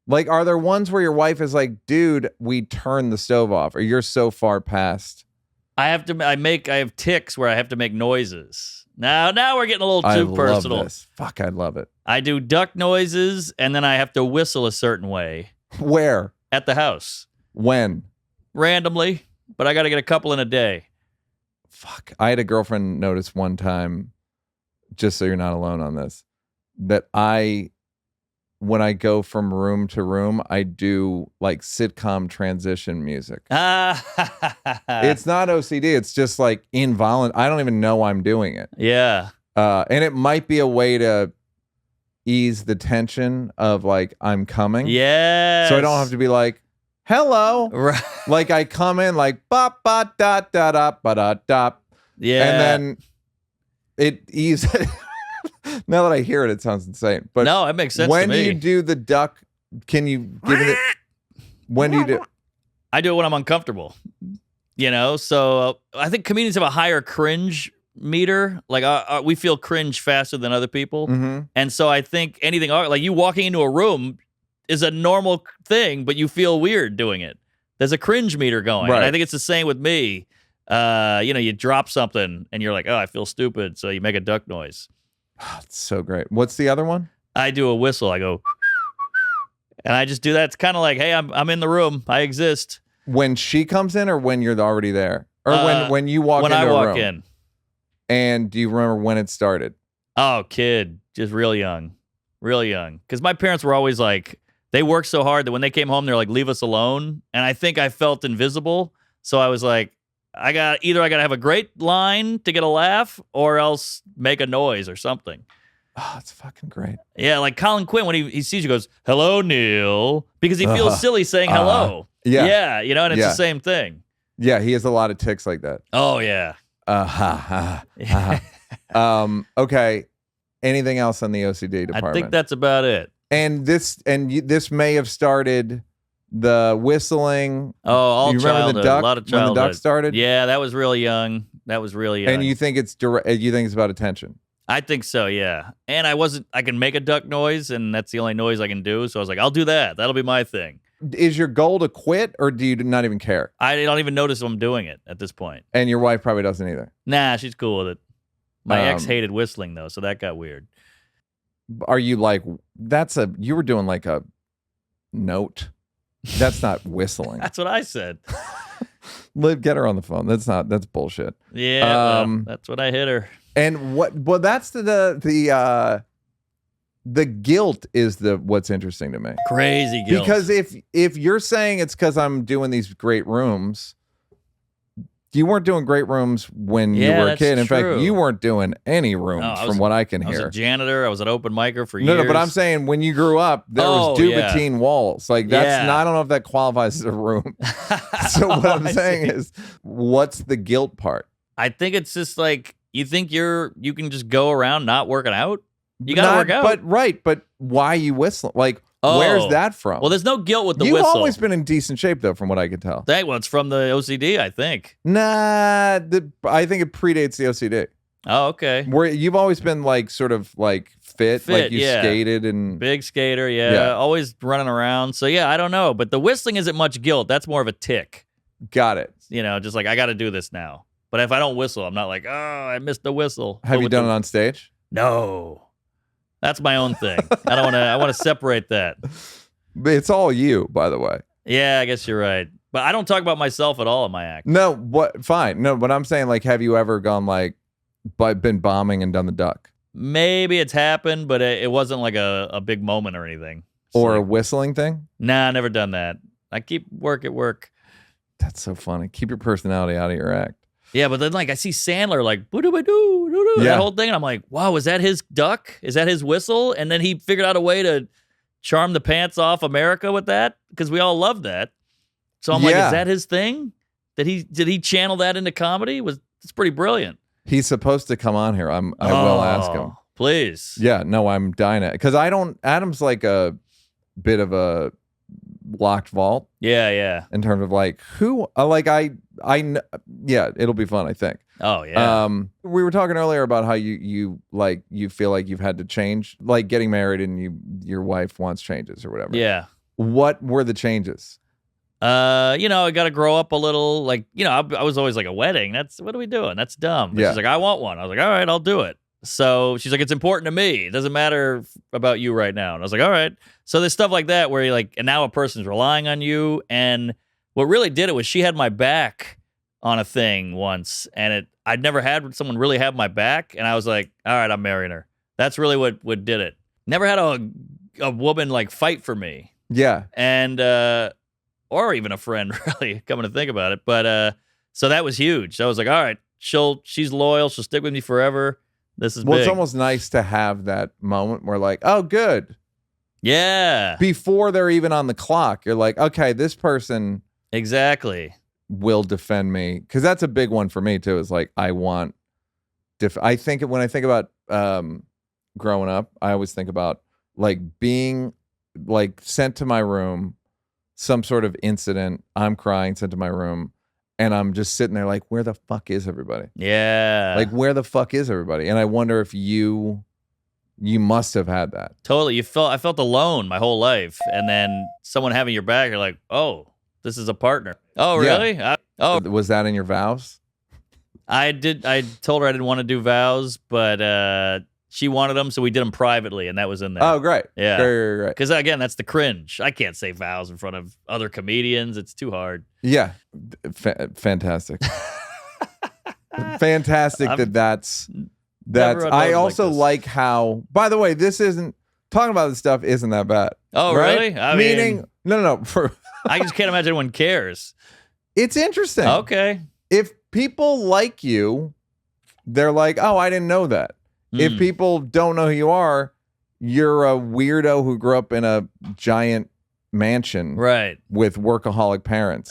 Like, are there ones where your wife is like, dude, we turned the stove off, or you're so far past? I have tics where I have to make noises. Now we're getting a little too personal. Love this. Fuck, I love it. I do duck noises, and then I have to whistle a certain way. Where? At the house. When? Randomly, but I got to get a couple in a day. Fuck. I had a girlfriend notice one time, just so you're not alone on this, that when I go from room to room, I do like sitcom transition music. It's not OCD. It's just like involuntary. I don't even know I'm doing it. Yeah. And it might be a way to ease the tension of like, I'm coming. Yeah. So I don't have to be like, hello. Right. Like I come in like, ba ba da da da ba da da. Yeah. And then it eases. Now that I hear it, it sounds insane. But no, it makes sense to me. When do you do the duck? Can you give it? When do you do? I do it when I'm uncomfortable. You know, so I think comedians have a higher cringe meter. Like we feel cringe faster than other people, and so I think anything like you walking into a room is a normal thing, but you feel weird doing it. There's a cringe meter going. Right. And I think it's the same with me. You know, you drop something and you're like, oh, I feel stupid, so you make a duck noise. Oh, it's so great. What's the other one? I do a whistle. I go, and I just do that. It's kind of like, hey, I'm in the room. I exist. When she comes in, or when you're already there, or when you walk into a room? When I walk in. And do you remember when it started? Oh, kid, just real young, because my parents were always like, they worked so hard that when they came home, they're like, leave us alone. And I think I felt invisible, so I was like, I got to have a great line to get a laugh, or else make a noise or something. Oh, it's fucking great. Yeah, like Colin Quinn, when he sees you, goes, hello, Neal, because he feels silly saying hello. Yeah, you know, and it's the same thing. Yeah, he has a lot of tics like that. Oh, yeah. Okay. Anything else on the OCD department? I think that's about it. And this may have started the whistling. Oh, all you childhood. Remember the duck? A lot of childhood. When the duck started? Yeah, that was really young. And you think it's about attention? I think so, yeah. And I can make a duck noise, and that's the only noise I can do. So I was like, I'll do that. That'll be my thing. Is your goal to quit, or do you not even care? I don't even notice I'm doing it at this point. And your wife probably doesn't either. Nah, she's cool with it. My ex hated whistling, though, so that got weird. Are you like, you were doing like a note? That's not whistling. That's what I said. Get her on the phone. That's bullshit. Yeah, that's what I hit her. And that's the guilt is what's interesting to me. Crazy guilt. Because if you're saying it's because I'm doing these great rooms, you weren't doing great rooms when you were a kid. In fact, you weren't doing any rooms from what I can hear. I was a janitor. I was an open micer for years. No, but I'm saying when you grew up, there was Duvetine walls. Like that's I don't know if that qualifies as a room. So what I'm saying is, what's the guilt part? I think it's just like you think you can just go around not working out? You got to work out. But why are you whistling? Like, where's that from? Well, there's no guilt with the You've whistle. always been in decent shape, though, from what I can tell. Well, it's from the OCD, I think. Nah, I think it predates the OCD. Oh, okay. Where you've always been like sort of like fit like you skated and big skater, always running around. So yeah, I don't know, but the whistling isn't much guilt. That's more of a tick. Got it. Just like I got to do this now. But if I don't whistle, I'm not like, oh, I missed the whistle. Have you done it on stage? No. That's my own thing. I want to separate that. It's all you, by the way. Yeah, I guess you're right. But I don't talk about myself at all in my act. No, fine. No, but I'm saying, like, have you ever gone like been bombing and done the duck? Maybe it's happened, but it wasn't like a big moment or anything. Or a whistling thing? Nah, never done that. I keep work at work. That's so funny. Keep your personality out of your act. Yeah, but then like I see Sandler like boo-doo-ba-doo, that whole thing, and I'm like, wow, is that his duck? Is that his whistle? And then he figured out a way to charm the pants off America with that because we all love that. So I'm like, is that his thing? Did he channel that into comedy? It's pretty brilliant. He's supposed to come on here. I will ask him. Please. Yeah, no, I'm dying at because Adam's like a bit of a locked vault. Yeah. In terms of like who it'll be fun, I think. Oh yeah. We were talking earlier about how you feel like you've had to change, like getting married and your wife wants changes or whatever. Yeah. What were the changes? I got to grow up a little. Like, I was always like, a wedding. What are we doing? That's dumb. She's like, I want one. I was like, all right, I'll do it. So she's like, it's important to me. It doesn't matter about you right now. And I was like, all right. So there's stuff like that where you're like, and now a person's relying on you. And what really did it was she had my back on a thing once, and I'd never had someone really have my back. And I was like, all right, I'm marrying her. That's really what did it. Never had a woman like fight for me. Yeah. And, or even a friend, really, coming to think about it. But so that was huge. So I was like, all right, she's loyal. She'll stick with me forever. This is big. It's almost nice to have that moment where like, oh, good. Yeah. Before they're even on the clock, you're like, okay, this person exactly will defend me. Because that's a big one for me, too, is like, I want, I think when I think about growing up, I always think about like being like sent to my room, some sort of incident, I'm crying, sent to my room, and I'm just sitting there like, where the fuck is everybody? Yeah. Like, where the fuck is everybody? And I wonder if you must have had that. Totally. I felt alone my whole life. And then someone having your back, you're like, oh, this is a partner. Oh, really? Yeah. Was that in your vows? I told her I didn't want to do vows, but she wanted them, so we did them privately, and that was in there. Oh, great. Yeah. Great. Because, again, that's the cringe. I can't say vows in front of other comedians. It's too hard. Yeah. Fantastic. Fantastic that's I also like how, by the way, talking about this stuff isn't that bad. Oh, right? really? Meaning, no. I just can't imagine anyone cares. It's interesting. Okay. If people like you, they're like, oh, I didn't know that. If people don't know who you are, you're a weirdo who grew up in a giant mansion, right, with workaholic parents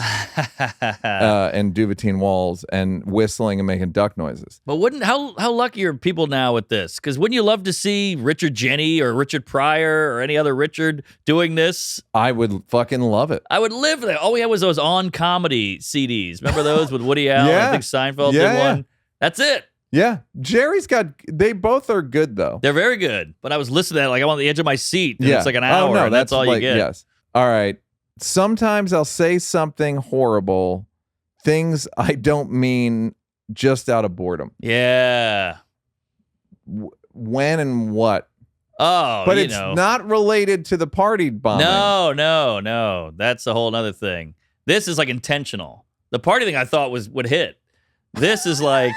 and Duvetine walls and whistling and making duck noises. But how lucky are people now with this? Because wouldn't you love to see Richard Jeni or Richard Pryor or any other Richard doing this? I would fucking love it. I would live there. All we had was those On Comedy CDs. Remember those with Woody Allen? Yeah. I think Seinfeld did one. That's it. Yeah. They both are good, though. They're very good. But I was listening to that like I'm on the edge of my seat. And it's like an hour, and that's all you get. Yes. All right. Sometimes I'll say something horrible, things I don't mean, just out of boredom. Yeah. When and what? Oh, but it's not related to the party bombing. No. That's a whole other thing. This is like intentional. The party thing I thought would hit. This is like,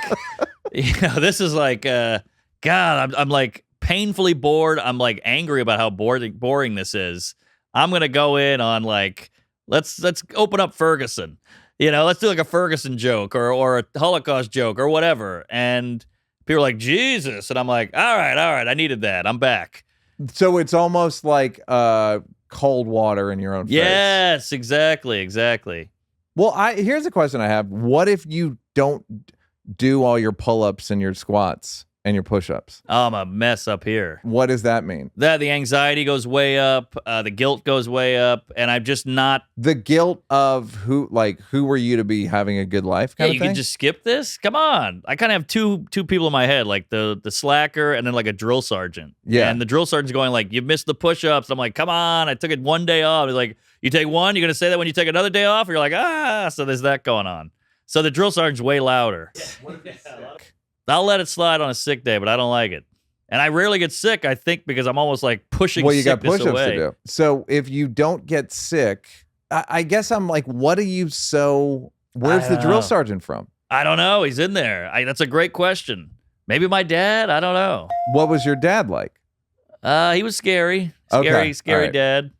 God, I'm like painfully bored. I'm like angry about how boring this is. I'm going to go in on like, let's open up Ferguson. Let's do like a Ferguson joke or a Holocaust joke or whatever. And people are like, Jesus. And I'm like, all right. I needed that. I'm back. So it's almost like cold water in your own face. Yes, exactly. Well, here's a question I have. What if you don't do all your pull-ups and your squats and your push-ups? Oh, I'm a mess up here. What does that mean? The anxiety goes way up, the guilt goes way up, and I'm just not. The guilt of who were you to be having a good life Yeah, kind you of thing? can just skip this. Come on, I kind of have two people in my head, like the slacker and then like a drill sergeant. Yeah. And the drill sergeant's going like, "You missed the push-ups." I'm like, "Come on, I took it one day off." He's like, "You take one, you're gonna say that when you take another day off?" You're like, "Ah," so there's that going on. So the drill sergeant's way louder. I'll let it slide on a sick day, but I don't like it. And I rarely get sick, I think, because I'm almost like pushing Well, you got sickness push-ups away. to do. So if you don't get sick, I guess I'm like, what are you so... Where's the drill sergeant from? I don't know. He's in there. That's a great question. Maybe my dad? I don't know. What was your dad like? He was scary. Okay, Scary all right. dad.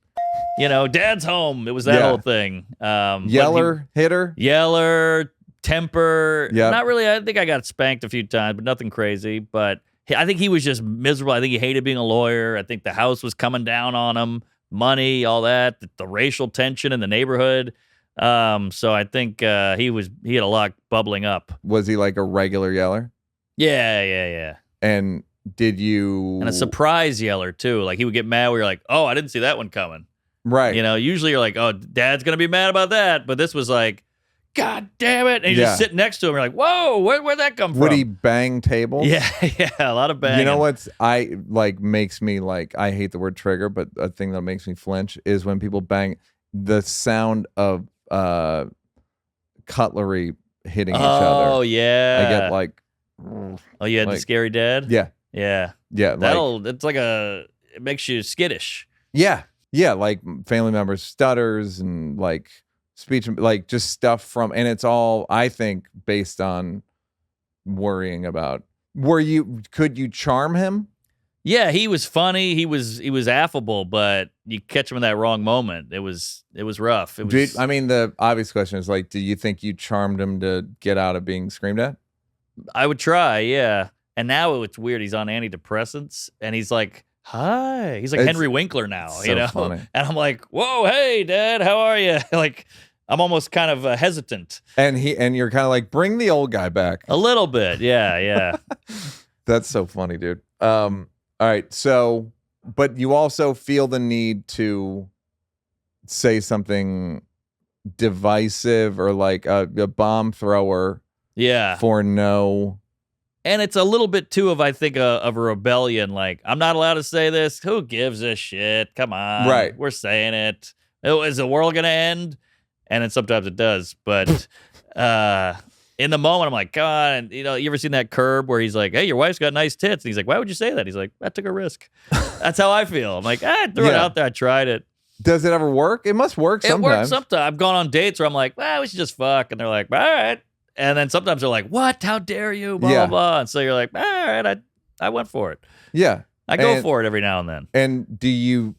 You know, dad's home. It was that Yeah. whole thing. Yeller, hitter? Yeller, temper. Yep. Not really. I think I got spanked a few times, but nothing crazy. But I think he was just miserable. I think he hated being a lawyer. I think the house was coming down on him. Money, all that. The racial tension in the neighborhood. So I think he had a lot bubbling up. Was he like a regular yeller? Yeah. And did you... And a surprise yeller, too. Like, he would get mad where you're like, oh, I didn't see that one coming. Right. You know, usually you're like, oh, Dad's going to be mad about that. But this was like, God damn it. And you just sit next to him. You're like, whoa, where'd that come from? Would he bang tables? Yeah, a lot of banging. You know what's makes me like, I hate the word trigger, but a thing that makes me flinch is when people bang the sound of cutlery hitting each other. Oh, yeah. I get like, oh, you had the scary dad? Yeah. Yeah. It's like it makes you skittish. Yeah. Yeah. Like family members stutters and like speech, like just stuff from, and it's all, I think, based on worrying about, could you charm him? Yeah, he was funny. He was affable, but you catch him in that wrong moment. It was rough. The obvious question is like, do you think you charmed him to get out of being screamed at? I would try, yeah. And now it's weird. He's on antidepressants, and he's like, "Hi." He's like Henry Winkler now, so funny. And I'm like, "Whoa, hey, Dad, how are you?" Like, I'm almost kind of hesitant. And you're kind of like, bring the old guy back a little bit, yeah. That's so funny, dude. All right, so, but you also feel the need to say something divisive or like a bomb thrower. Yeah. For no. And it's a little bit too of, I think, of a rebellion. Like, I'm not allowed to say this. Who gives a shit? Come on. Right. We're saying it. Is the world going to end? And then sometimes it does. But in the moment, I'm like, God, you ever seen that Curb where he's like, hey, your wife's got nice tits? And he's like, why would you say that? He's like, I took a risk. That's how I feel. I'm like, I threw it out there. I tried it. Does it ever work? It must work sometimes. It works sometimes. I've gone on dates where I'm like, well, we should just fuck. And they're like, all right. And then sometimes they're like, what? How dare you? Blah, blah, blah. And so you're like, all right, I went for it. Yeah. I go for it every now and then. And do you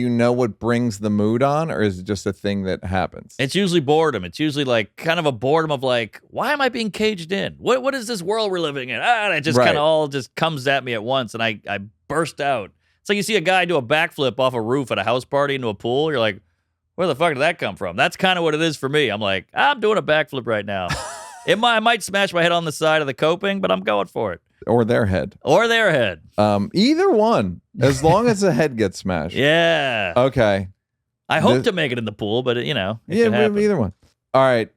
know what brings the mood on, or is it just a thing that happens? It's usually boredom. It's usually like kind of a boredom of like, why am I being caged in? What is this world we're living in? And it just kind of all just comes at me at once, and I burst out. It's like you see a guy do a backflip off a roof at a house party into a pool. You're like, where the fuck did that come from? That's kind of what it is for me. I'm like, I'm doing a backflip right now. I might smash my head on the side of the coping, but I'm going for it. Or their head. Either one, as long as the head gets smashed. Yeah. Okay. I hope to make it in the pool, but it can happen. Either one. All right.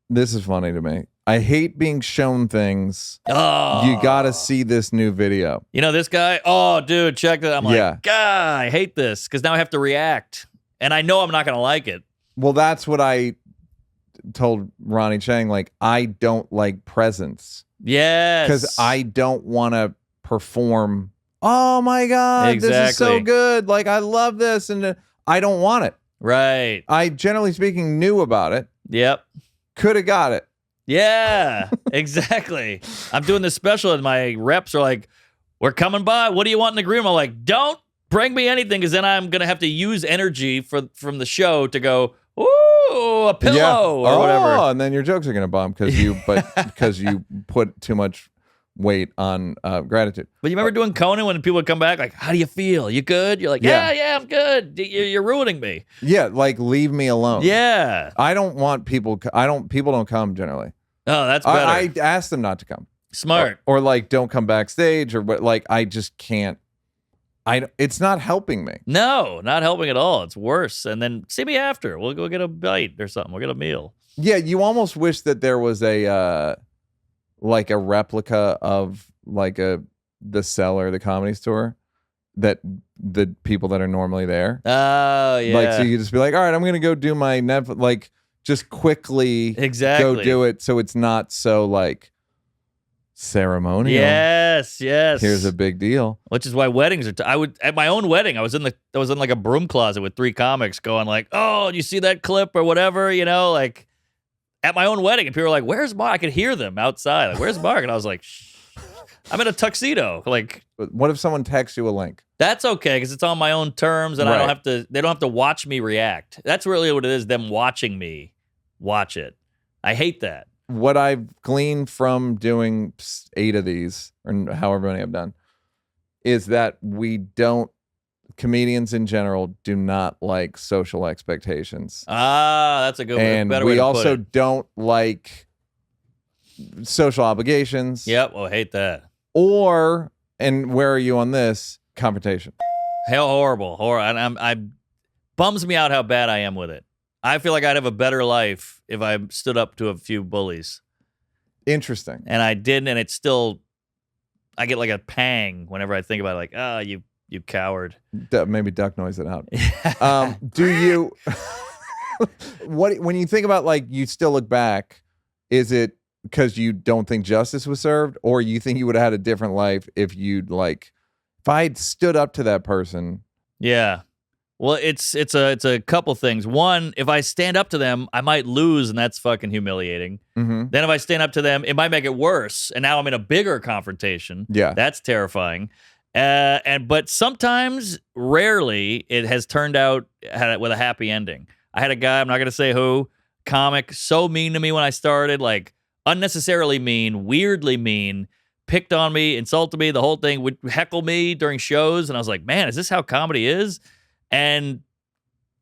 This is funny to me. I hate being shown things. Oh. You got to see this new video. You know this guy? Oh, dude, check that. I'm like, God, I hate this because now I have to react. And I know I'm not going to like it. Well, that's what I told Ronnie Chang. Like, I don't like presents. Yes. Because I don't want to perform. Oh, my God. This is so good. Like, I love this. And I don't want it. Right. I, generally speaking, knew about it. Yep. Could have got it. Yeah, exactly. I'm doing this special and my reps are like, we're coming by. What do you want in the green room? I'm like, don't bring me anything because then I'm going to have to use energy from the show to go, ooh, a pillow or whatever. And then your jokes are going to bomb because you put too much weight on gratitude. But you remember doing Conan when people would come back like, how do you feel? You good? You're like, yeah, I'm good. You're ruining me. Yeah, like leave me alone. Yeah. I don't want people. People don't come generally. Oh, that's better. I asked them not to come. Smart. Or like don't come backstage or what. Like I just can't. It's not helping me. No, not helping at all. It's worse. And then see me after. We'll go get a bite or something. We'll get a meal. Yeah, you almost wish that there was a like a replica of like the Cellar, the Comedy Store, that the people that are normally there. Oh yeah. Like so you just be like, all right, I'm gonna go do my Netflix. Like just quickly go do it, so it's not so like ceremonial. Yes. Here's a big deal. Which is why weddings are. I would at my own wedding. I was in like a broom closet with 3 comics, going like, "Oh, you see that clip or whatever?" You know, like at my own wedding, and people were like, "Where's Mark?" I could hear them outside. Like, "Where's Mark?" And I was like, Shh. "I'm in a tuxedo." Like, But what if someone texts you a link? that's okay because it's on my own terms, and I don't have to. They don't have to watch me react. That's really what it is. Them watching me watch it. I hate that. What I've gleaned from doing 8 of these, or however many I've done, is that comedians in general do not like social expectations. Ah, that's a good and better way we to also put it. don't like social obligations. Yep, well, I hate that. And where are you on this? Confrontation. Hell, horrible. And I bums me out how bad I am with it. I feel like I'd have a better life if I stood up to a few bullies. Interesting. And I didn't, and it's still, I get like a pang whenever I think about it, like, you coward. Maybe duck noise it out. Do you, when you think about like, you still look back, is it because you don't think justice was served, or you think you would have had a different life if I had stood up to that person? Yeah. Well, it's a couple things. One, if I stand up to them, I might lose, and that's fucking humiliating. Mm-hmm. Then if I stand up to them, it might make it worse, and now I'm in a bigger confrontation. Yeah. That's terrifying. But sometimes, rarely, it has turned out with a happy ending. I had a guy, I'm not gonna say who, comic, so mean to me when I started, like unnecessarily mean, weirdly mean, picked on me, insulted me, the whole thing, would heckle me during shows, and I was like, man, is this how comedy is? And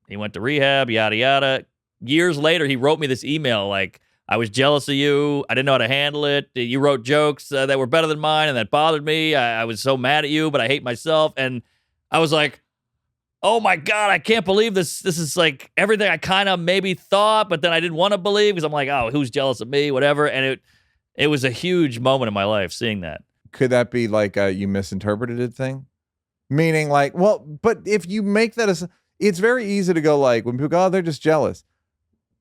he went to rehab, yada, yada. Years later, he wrote me this email like, I was jealous of you. I didn't know how to handle it. You wrote jokes that were better than mine, and that bothered me. I was so mad at you, but I hate myself. And I was like, oh, my God, I can't believe this. This is like everything I kind of maybe thought, but then I didn't want to believe because I'm like, oh, who's jealous of me, whatever. And it was a huge moment in my life seeing that. Could that be like a you misinterpreted it thing? Meaning like, well, but if you make that it's very easy to go like, when people go, oh, they're just jealous.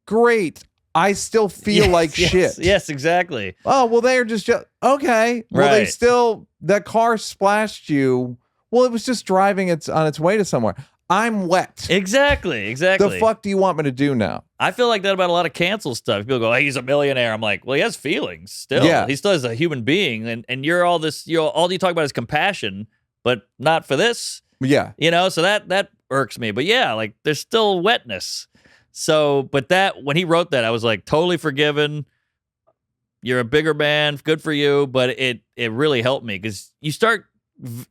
Great. I still feel like shit. Yes, exactly. Oh, well, they're just okay. Well, Right. that car splashed you. Well, it was just driving on its way to somewhere. I'm wet. Exactly. The fuck do you want me to do now? I feel like that about a lot of cancel stuff. People go, hey, he's a millionaire. I'm like, well, he has feelings still. Yeah. He still is a human being. And you're all this, all you talk about is compassion, but not for this. Yeah. So that irks me. But yeah, like there's still wetness. So, but when he wrote that, I was like totally forgiven. You're a bigger man. Good for you. But it really helped me because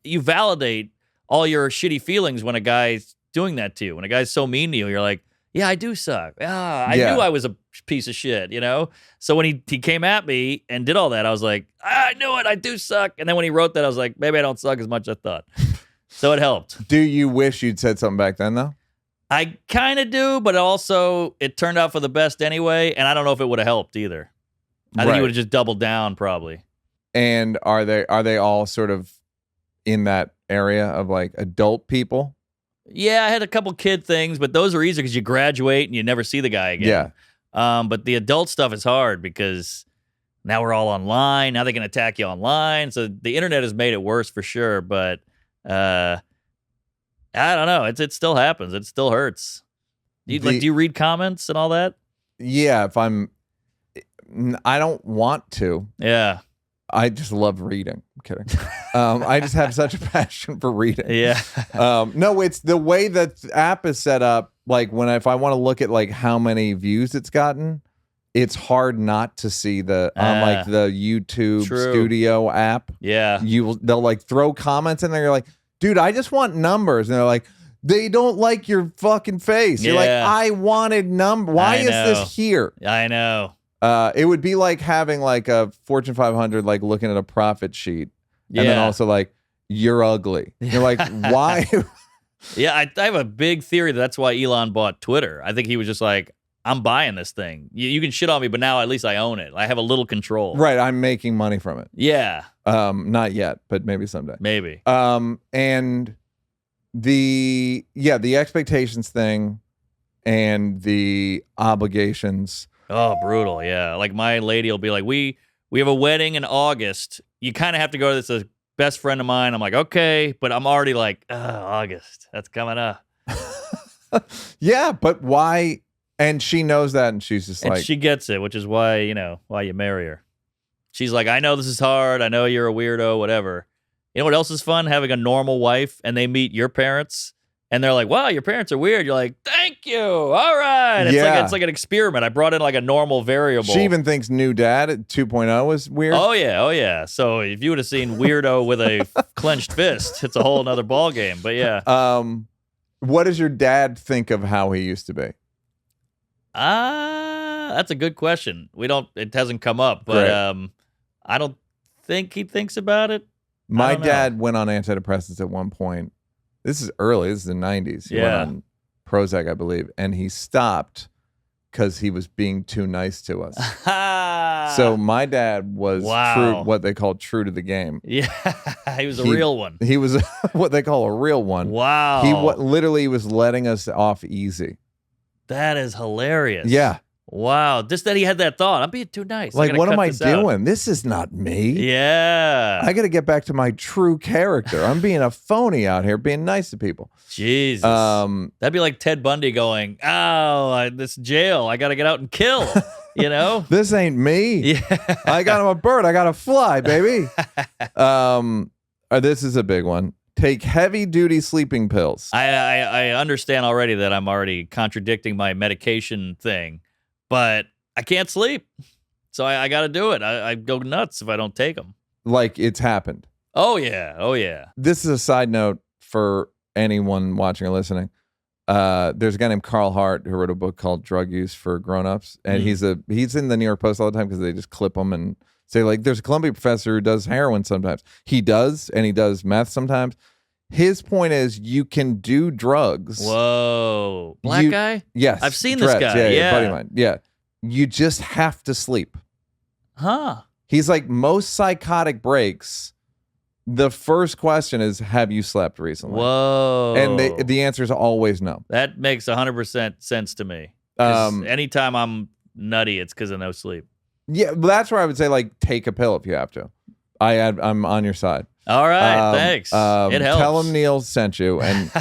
you validate all your shitty feelings when a guy's doing that to you. When a guy's so mean to you, you're like, yeah, I do suck. I knew I was a piece of shit, So when he came at me and did all that, I was like, I knew it. I do suck. And then when he wrote that, I was like, maybe I don't suck as much as I thought. So it helped. Do you wish you'd said something back then, though? I kind of do, but also it turned out for the best anyway, and I don't know if it would have helped either. I think he would have just doubled down probably. And are they all sort of in that area of like adult people? Yeah, I had a couple kid things, but those are easy because you graduate and you never see the guy again. Yeah. But the adult stuff is hard because now we're all online. Now they can attack you online. So the internet has made it worse for sure. But I don't know. It still happens. It still hurts. Do you read comments and all that? Yeah. I don't want to. Yeah. I just love reading. I'm kidding. I just have such a passion for reading. Yeah. No, it's the way that the app is set up. Like if I want to look at like how many views it's gotten, it's hard not to see on like the YouTube Studio app. Yeah. They'll like throw comments in there. You're like, dude, I just want numbers. And they're like, they don't like your fucking face. You're like, I wanted number. Why is this here? I know. It would be like having like a Fortune 500, like looking at a profit sheet, and then also like, you're ugly. You're like, why? Yeah, I have a big theory that's why Elon bought Twitter. I think he was just like, I'm buying this thing. You can shit on me, but now at least I own it. I have a little control. Right, I'm making money from it. Yeah. Not yet, but maybe someday. Maybe. And the expectations thing and the obligations. Oh, brutal. Yeah. Like my lady will be like, we have a wedding in August. You kind of have to go to this. A best friend of mine. I'm like, okay, but I'm already like, August. That's coming up. Yeah, but why? And she knows that, and she's just like, she gets it, which is why you marry her. She's like, I know this is hard. I know you're a weirdo, whatever. You know what else is fun? Having a normal wife, and they meet your parents, and they're like, wow, your parents are weird. You're like, thank you. All right. It's like an experiment. I brought in like a normal variable. She even thinks new dad at 2.0 is weird. Oh, yeah. So if you would have seen weirdo with a clenched fist, it's a whole nother ball game. But yeah. What does your dad think of how he used to be? That's a good question. It hasn't come up, but I don't think he thinks about it. My dad went on antidepressants at one point. This is early. This is the 90s. He went on Prozac, I believe, and he stopped because he was being too nice to us. So my dad was true, what they call true to the game. Yeah, he was a real one. He was what they call a real one. Wow. He literally was letting us off easy. That is hilarious. Yeah. Wow. Just that he had that thought. I'm being too nice. Like, what am I doing? This is not me. Yeah. I got to get back to my true character. I'm being a phony out here, being nice to people. Jesus. That'd be like Ted Bundy going, this jail. I got to get out and kill. You know? This ain't me. Yeah. I got him a bird. I got to fly, baby. This is a big one. Take heavy-duty sleeping pills. I understand already that I'm already contradicting my medication thing, but I can't sleep, so I got to do it. I go nuts if I don't take them. Like it's happened. Oh, yeah. This is a side note for anyone watching or listening. There's a guy named Carl Hart who wrote a book called Drug Use for Grown-Ups, and he's in the New York Post all the time because they just clip him and say, like, there's a Columbia professor who does heroin sometimes. He does, and he does meth sometimes. His point is you can do drugs. Whoa. Black guy? Yes. I've seen this guy. Yeah. Buddy of mine. Yeah. You just have to sleep. Huh. He's like, most psychotic breaks, the first question is, have you slept recently? Whoa. And the answer is always no. That makes 100% sense to me. Anytime I'm nutty, it's because of no sleep. Yeah, well, that's where I would say, like, take a pill if you have to. I'm on your side. All right, thanks. It helps. Tell him Neal sent you. And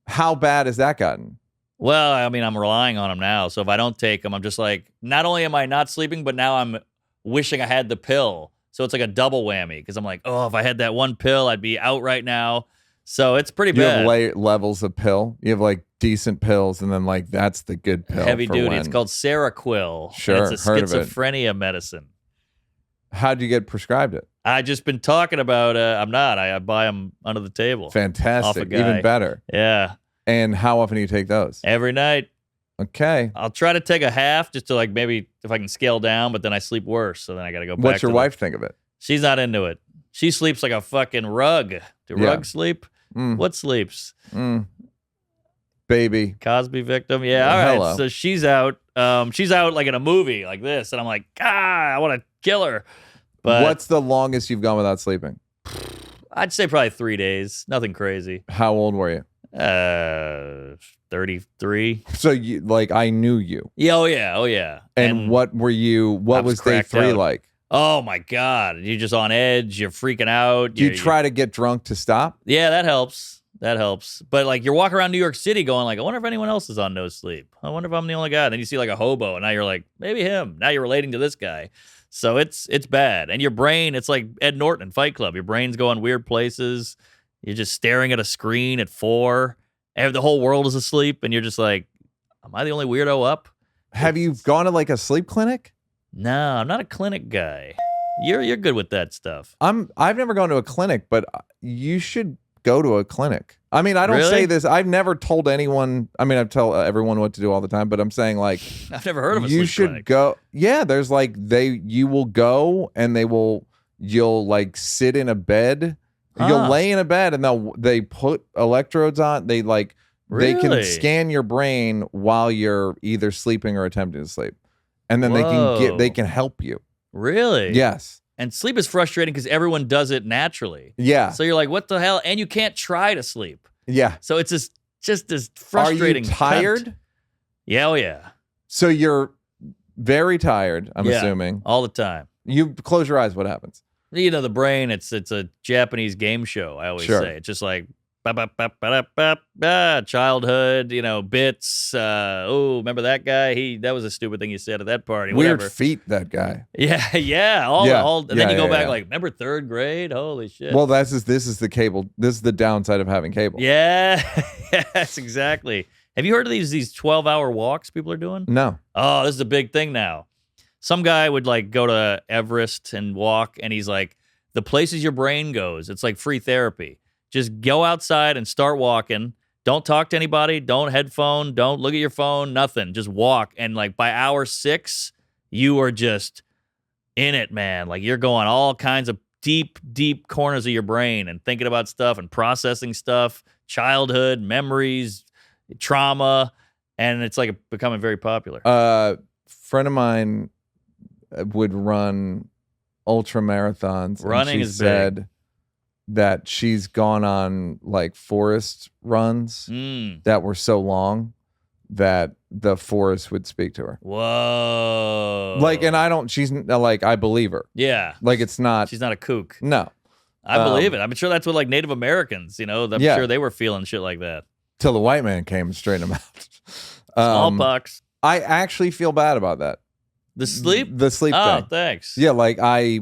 how bad has that gotten? Well, I mean, I'm relying on them now. So if I don't take them, I'm just like, not only am I not sleeping, but now I'm wishing I had the pill. So it's like a double whammy because I'm like, if I had that one pill, I'd be out right now. So it's pretty bad. You have levels of pill. You have like decent pills, and then like that's the good pill. Heavy duty. It's called Seroquel. Sure, it's a schizophrenia medicine. How'd you get prescribed it? I just been talking about. I'm not. I buy them under the table. Fantastic. Even better. Yeah. And how often do you take those? Every night. Okay. I'll try to take a half just to like maybe if I can scale down, but then I sleep worse. So then I got to go back. What's your wife think of it? She's not into it. She sleeps like a fucking rug. Do rugs sleep? What sleeps? Baby. Cosby victim. Yeah. All right. Hello. So she's out. She's out like in a movie like this. And I'm like, I want to kill her. But what's the longest you've gone without sleeping? I'd say probably 3 days. Nothing crazy. How old were you? 33. So you I knew you. Yeah, oh yeah. And what were you? What was day 3 like? Oh my God, you're just on edge. You're freaking out. Do you try to get drunk to stop? Yeah, that helps. But like you're walking around New York City going like, I wonder if anyone else is on no sleep. I wonder if I'm the only guy. Then you see like a hobo, and now you're like, maybe him. Now you're relating to this guy. So it's bad. And your brain, it's like Ed Norton in Fight Club. Your brain's going weird places. You're just staring at a screen at 4. And the whole world is asleep, and you're just like, am I the only weirdo up? Have you gone to like a sleep clinic? No, I'm not a clinic guy. You're good with that stuff. I've never gone to a clinic, but you should go to a clinic. I mean, I don't Really? say this. I've never told anyone. I mean, I tell everyone what to do all the time, but I'm saying like I've never heard of a you sleep should clinic. go. Yeah, there's like you will go and you'll like sit in a bed. You'll lay in a bed and they put electrodes on. They can Really? scan your brain while you're either sleeping or attempting to sleep, and then Whoa. they can help you. Really? Yes. And sleep is frustrating because everyone does it naturally. Yeah. So you're like, what the hell? And you can't try to sleep. Yeah. So it's just this frustrating. Are you tired? cunt. Yeah, oh yeah. So you're very tired, I'm Yeah. assuming. All the time. You close your eyes, what happens? You know, the brain, it's a Japanese game show, I always Sure. say. It's just like childhood, bits. Remember that guy? That was a stupid thing you said at that party. Weird Whatever. feet, that guy. Yeah. And then you go back like, remember third grade? Holy shit. Well, this is the cable. This is the downside of having cable. Yeah. Yes, exactly. Have you heard of these 12-hour walks people are doing? No. Oh, this is a big thing now. Some guy would like go to Everest and walk, and he's like, the places your brain goes, it's like free therapy. Just go outside and start walking. Don't talk to anybody. Don't headphone. Don't look at your phone. Nothing. Just walk. And like by hour 6, you are just in it, man. Like you're going all kinds of deep, deep corners of your brain and thinking about stuff and processing stuff, childhood, memories, trauma. And it's like becoming very popular. Friend of mine would run ultra marathons. Running and she is said big. that she's gone on like forest runs that were so long that the forest would speak to her. Whoa. Like, and she's like, I believe her. Yeah. Like, it's not. She's not a kook. No. I believe it. I'm sure that's what like Native Americans, I'm Yeah. sure they were feeling shit like that. Till the white man came and straightened them out. Smallpox. I actually feel bad about that. The sleep? The sleep Oh, thing. thanks. Yeah, like I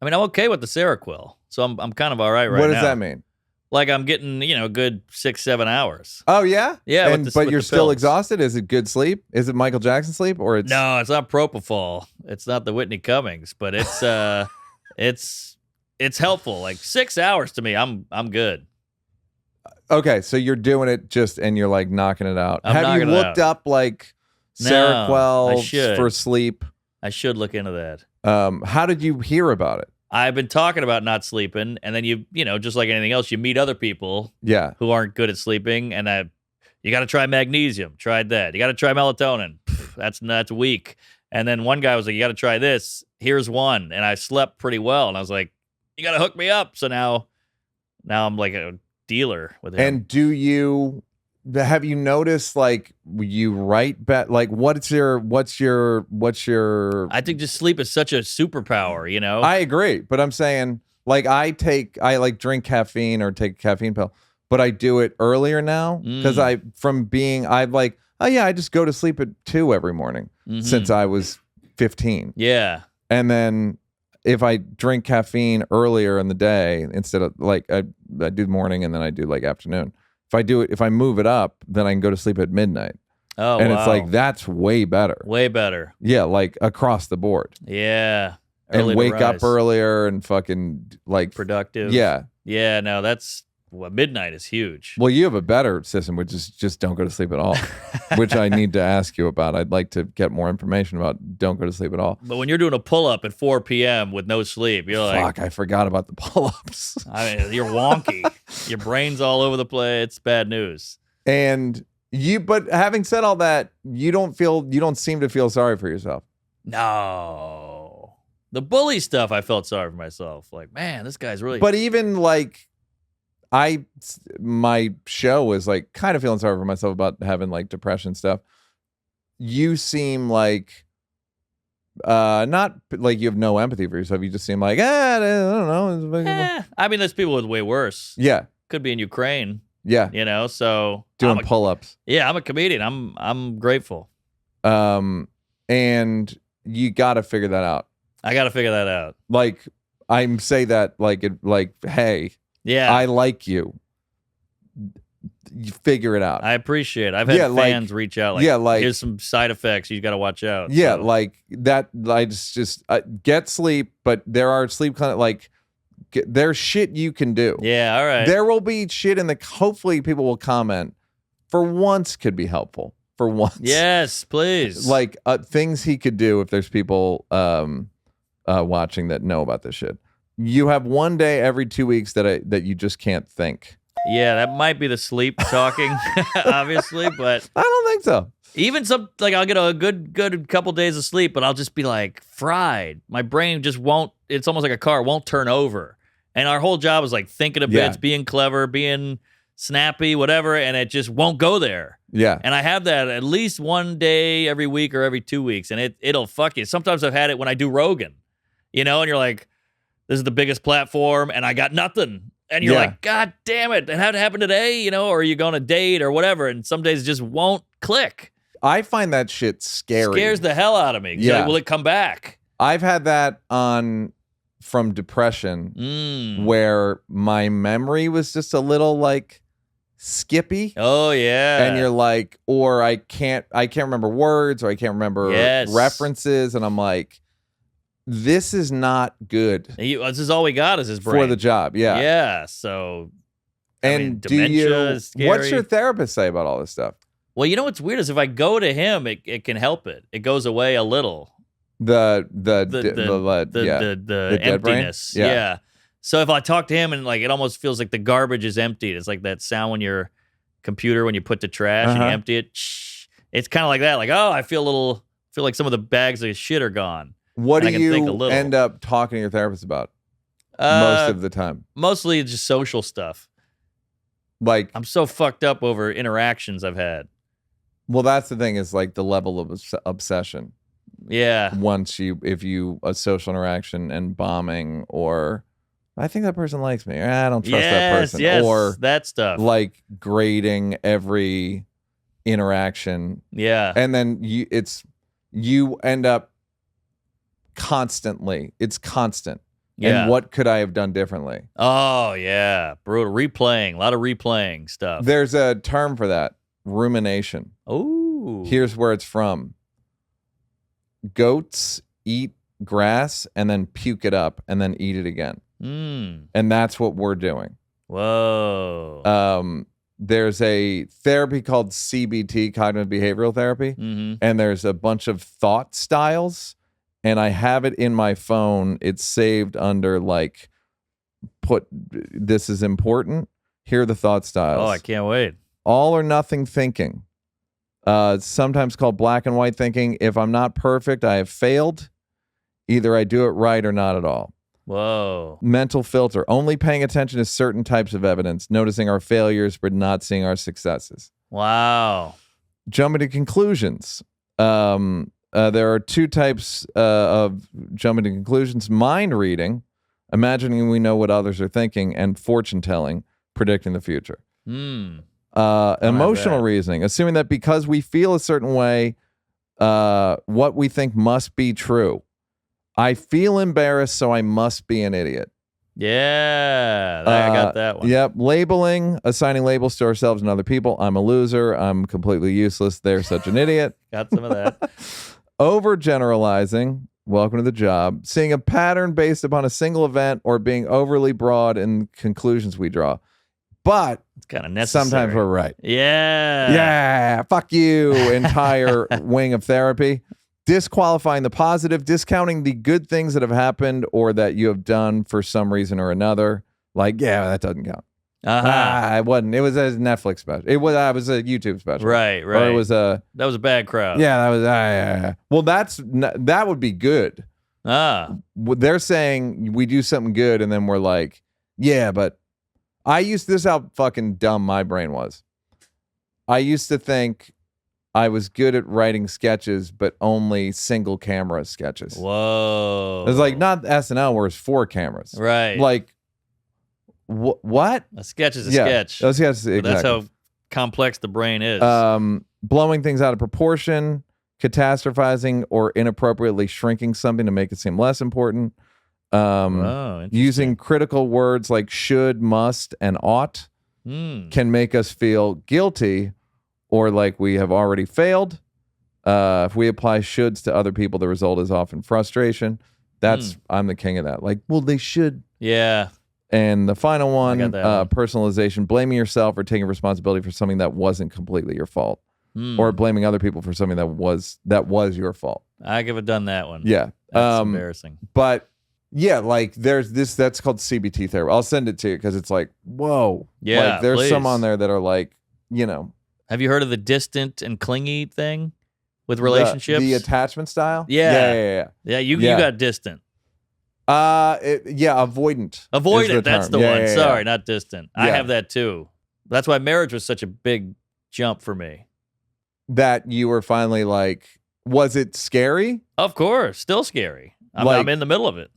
mean, I'm okay with the Seroquel, so I'm kind of all right what now. does that mean? Like I'm getting, a good 6-7 hours. Oh yeah, Yeah, but you're still pills. exhausted. Is it good sleep? Is it Michael Jackson sleep or it's No, it's not propofol. It's not the Whitney Cummings, but it's it's helpful. Like 6 hours to me, I'm good. Okay, so you're doing it and you're like knocking it out. I'm Have you knocking it looked up like No, I Seroquel should. for sleep? I should look into that. How did you hear about it? I've been talking about not sleeping, and then you just like anything else, you meet other people Yeah. who aren't good at sleeping, and you got to try magnesium. Tried that. You got to try melatonin. That's weak. And then one guy was like, you got to try this. Here's one, and I slept pretty well, and I was like, you got to hook me up. So now I'm like a dealer with him. And have you noticed like you write like what's your I think just sleep is such a superpower. I agree, but I'm saying like I like drink caffeine or take a caffeine pill, but I do it earlier now because I just go to sleep at 2 every morning since I was 15. Yeah. And then if I drink caffeine earlier in the day instead of like I do morning and then I do like afternoon. If I move it up, then I can go to sleep at midnight. Oh, and wow. it's like that's way better. Way better. Yeah, like across the board. Yeah. And Early to wake up rise. earlier and fucking like Productive. Yeah. Yeah, no, midnight is huge. Well, you have a better system, which is just don't go to sleep at all, which I need to ask you about. I'd like to get more information about don't go to sleep at all. But when you're doing a pull-up at 4 p.m. with no sleep, you're like, Fuck, I forgot about the pull-ups. I mean, you're wonky. Your brain's all over the place. It's bad news. But having said all that, you don't seem to feel sorry for yourself. No. The bully stuff, I felt sorry for myself. Like, man, this guy's really... But even like, my show was like kind of feeling sorry for myself about having like depression stuff. You seem like not like you have no empathy for yourself. You just seem like, I don't know. I mean, there's people with way worse. Yeah. Could be in Ukraine, Yeah. so... Doing pull-ups. Yeah, I'm a comedian. I'm grateful. And you got to figure that out. I got to figure that out. Like, I'm say that hey, Yeah. I like you. You figure it out. I appreciate it. I've had fans reach out like, here's some side effects you got to watch out. Yeah, so. like that. I just get sleep, but there are sleep kind of like there's shit you can do. Yeah, all right. There will be shit in the. Hopefully, people will comment. For once, could be helpful. For once, Yes, please. like things he could do if there's people watching that know about this shit. You have one day every 2 weeks that you just can't think. Yeah, that might be the sleep talking, obviously, but I don't think so. even like I'll get a good couple days of sleep, but I'll just be like fried. My brain just won't. It's almost like a car, it won't turn over. And our whole job is like thinking of bits, being clever, being snappy, whatever, and it just won't go there. Yeah. And I have that at least one day every week or every 2 weeks, and it'll fuck you. Sometimes I've had it when I do Rogan, and you're like, this is the biggest platform, and I got nothing. And you're like, God damn it. And how'd it happen today? Or you go on a date or whatever, and some days it just won't click. I find that shit scary. Scares the hell out of me. Yeah. Like, will it come back? I've had that from depression where my memory was just a little like skippy. Oh yeah. And you're like, or I can't remember words, or I can't remember references, and I'm like, this is not good. This is all we got is his brain for the job. Yeah. Yeah. So, and dementia is scary. What's your therapist say about all this stuff? Well, what's weird is if I go to him, it can help it. It goes away a little. The emptiness. Yeah. So if I talk to him and like it almost feels like the garbage is emptied. It's like that sound when your computer when you put the trash and you empty it. It's kind of like that. Like, oh, I feel like some of the bags of shit are gone. What do you end up talking to your therapist about most of the time? Mostly just social stuff. Like, I'm so fucked up over interactions I've had. Well, that's the thing is like the level of obsession. Yeah. If a social interaction and bombing, or I think that person likes me, I don't trust that person. Yes, or that stuff. Like grading every interaction. Yeah. And then you end up constantly. It's constant. Yeah. And what could I have done differently? Oh, yeah. Brutal. A lot of replaying stuff. There's a term for that. Rumination. Oh. Here's where it's from. Goats eat grass and then puke it up and then eat it again. And that's what we're doing. Whoa. There's a therapy called CBT, cognitive behavioral therapy, and there's a bunch of thought styles. And I have it in my phone. It's saved under like, this is important. Here are the thought styles. Oh, I can't wait. All or nothing thinking. Sometimes called black and white thinking. If I'm not perfect, I have failed. Either I do it right or not at all. Whoa. Mental filter. Only paying attention to certain types of evidence. Noticing our failures, but not seeing our successes. Wow. Jumping to conclusions. There are two types of jumping to conclusions. Mind reading, imagining we know what others are thinking, and fortune telling, predicting the future. Emotional reasoning, assuming that because we feel a certain way, what we think must be true. I feel embarrassed, so I must be an idiot. Yeah, I got that one. Yep. Labeling, assigning labels to ourselves and other people. I'm a loser. I'm completely useless. They're such an idiot. Got some of that. Overgeneralizing, welcome to the job. Seeing a pattern based upon a single event or being overly broad in conclusions we draw. But it's kind of necessary. Sometimes we're right. Yeah. Yeah. Fuck you, entire wing of therapy. Disqualifying the positive, discounting the good things that have happened or that you have done for some reason or another. Like, yeah, that doesn't count. It wasn't. It was a Netflix special. It was a YouTube special. Right. Or it was that was a bad crowd. Yeah, that was. Well, that would be good. They're saying we do something good, and then we're like, yeah, but this is how fucking dumb my brain was. I used to think I was good at writing sketches, but only single camera sketches. Whoa. It was like not SNL where it's 4 cameras. Right. Like, what? A sketch is a sketch. Exactly. That's how complex the brain is. Blowing things out of proportion, catastrophizing, or inappropriately shrinking something to make it seem less important. Using critical words like should, must, and ought can make us feel guilty or like we have already failed. If we apply shoulds to other people, the result is often frustration. I'm the king of that. Like, well, they should. Yeah. And the final one, got that one. personalization, blaming yourself or taking responsibility for something that wasn't completely your fault, or blaming other people for something that was your fault. I haven't done that one. Yeah, That's embarrassing. But yeah, like there's this that's called CBT therapy. I'll send it to you because it's like, whoa. Yeah, like, there's please. some on there that are like, you know. Have you heard of the distant and clingy thing with relationships? The attachment style? Yeah. Yeah. You got distant. Avoidant. Avoidant, that's the one. Yeah. Sorry, not distant. I Yeah. have that too. That's why marriage was such a big jump for me. That you were finally like, was it scary? Of course, still scary. I'm in the middle of it.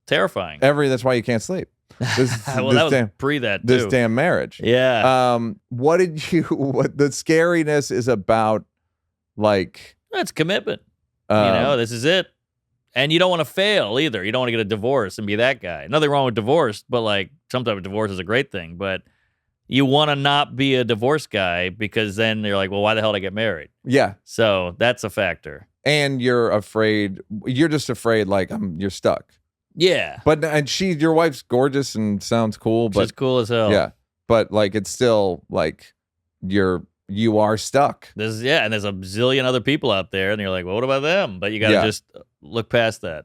Terrifying. That's why you can't sleep. Well, that was pre that too. This damn marriage. Yeah. What the scariness is about, like, That's commitment. This is it. And you don't want to fail either. You don't want to get a divorce and be that guy. Nothing wrong with divorce, but like sometimes divorce is a great thing. But you want to not be a divorce guy because then you're like, well, why the hell did I get married? Yeah. So that's a factor. And you're just afraid like you're stuck. Yeah. But your wife's gorgeous and sounds cool, but She's cool as hell. yeah. But like it's still like you are stuck. And there's a zillion other people out there, and you're like, well, what about them? But you got to just look past that.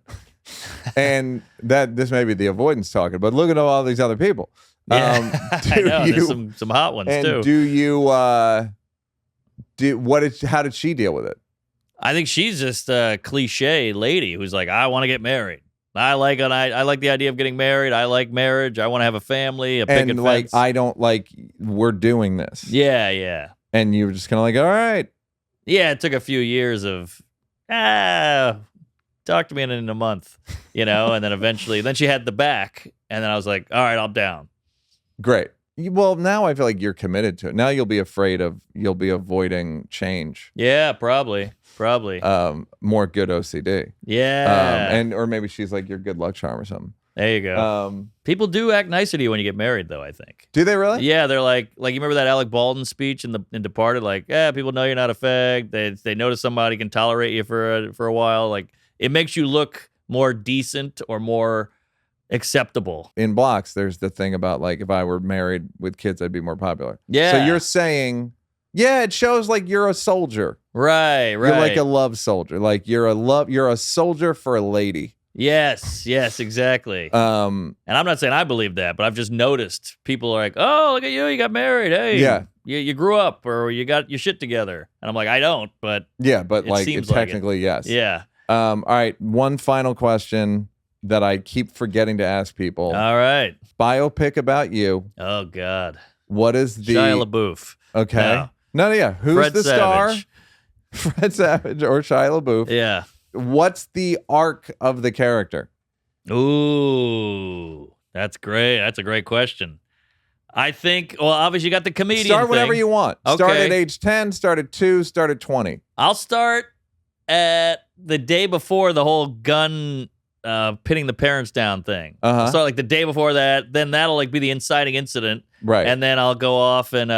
And this may be the avoidance talking, but look at all these other people. Yeah. I know. There's some hot ones and too. Do you how did she deal with it? I think she's just a cliche lady who's like, I want to get married. I like the idea of getting married. I like marriage. I want to have a family, a picket fence. I don't like we're doing this. Yeah. And you were just kind of like, all right. Yeah, it took a few years of talk to me in a month, and then eventually she had the back, and then I was like, all right, I'm down. Great. Well, now I feel like you're committed to it. Now you'll be avoiding change. Yeah, probably. More good OCD. Yeah. Or maybe she's like your good luck charm or something. There you go. People do act nicer to you when you get married, though, I think. Do they really? Yeah, they're like you remember that Alec Baldwin speech in Departed? Like, people know you're not a fag. They notice somebody can tolerate you for a while. Like, it makes you look more decent or more acceptable. In Blocks, there's the thing about like if I were married with kids, I'd be more popular. Yeah. So you're saying, it shows like you're a soldier. Right. You're like a love soldier. Like you're a soldier for a lady. Yes, exactly. And I'm not saying I believe that, but I've just noticed people are like, "Oh, look at you got married. Hey, yeah, you grew up, or you got your shit together." And I'm like, I don't, but technically, yes. Yeah. All right, one final question that I keep forgetting to ask people. All right. Biopic about you. Oh God. What is the Shia LaBeouf? Okay. No, yeah. Who's Fred the Savage. Star? Fred Savage or Shia LaBeouf? Yeah. What's the arc of the character? Ooh, that's great. That's a great question. I think, well, obviously you got the comedian Start whenever thing. you want. Okay. Start at age 10, start at 2, start at 20. I'll start at the day before the whole gun pinning the parents down thing. Uh-huh. So like the day before that, then that'll like be the inciting incident. Right. And then I'll go off and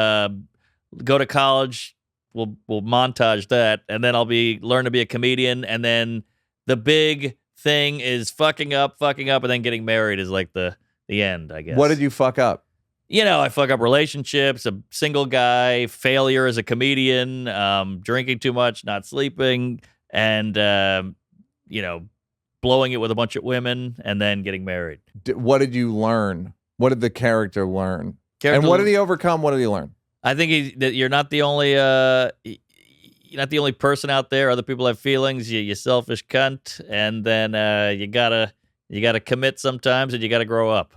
go to college. We'll montage that, and then I'll learn to be a comedian, and then the big thing is fucking up, and then getting married is like the end, I guess. What did you fuck up? I fuck up relationships, a single guy, failure as a comedian, drinking too much, not sleeping, and blowing it with a bunch of women, and then getting married. What did you learn? What did the character learn? And what did he overcome? What did he learn? I think that you're not the only person out there. Other people have feelings. You selfish cunt, and then you gotta commit sometimes, and you gotta grow up.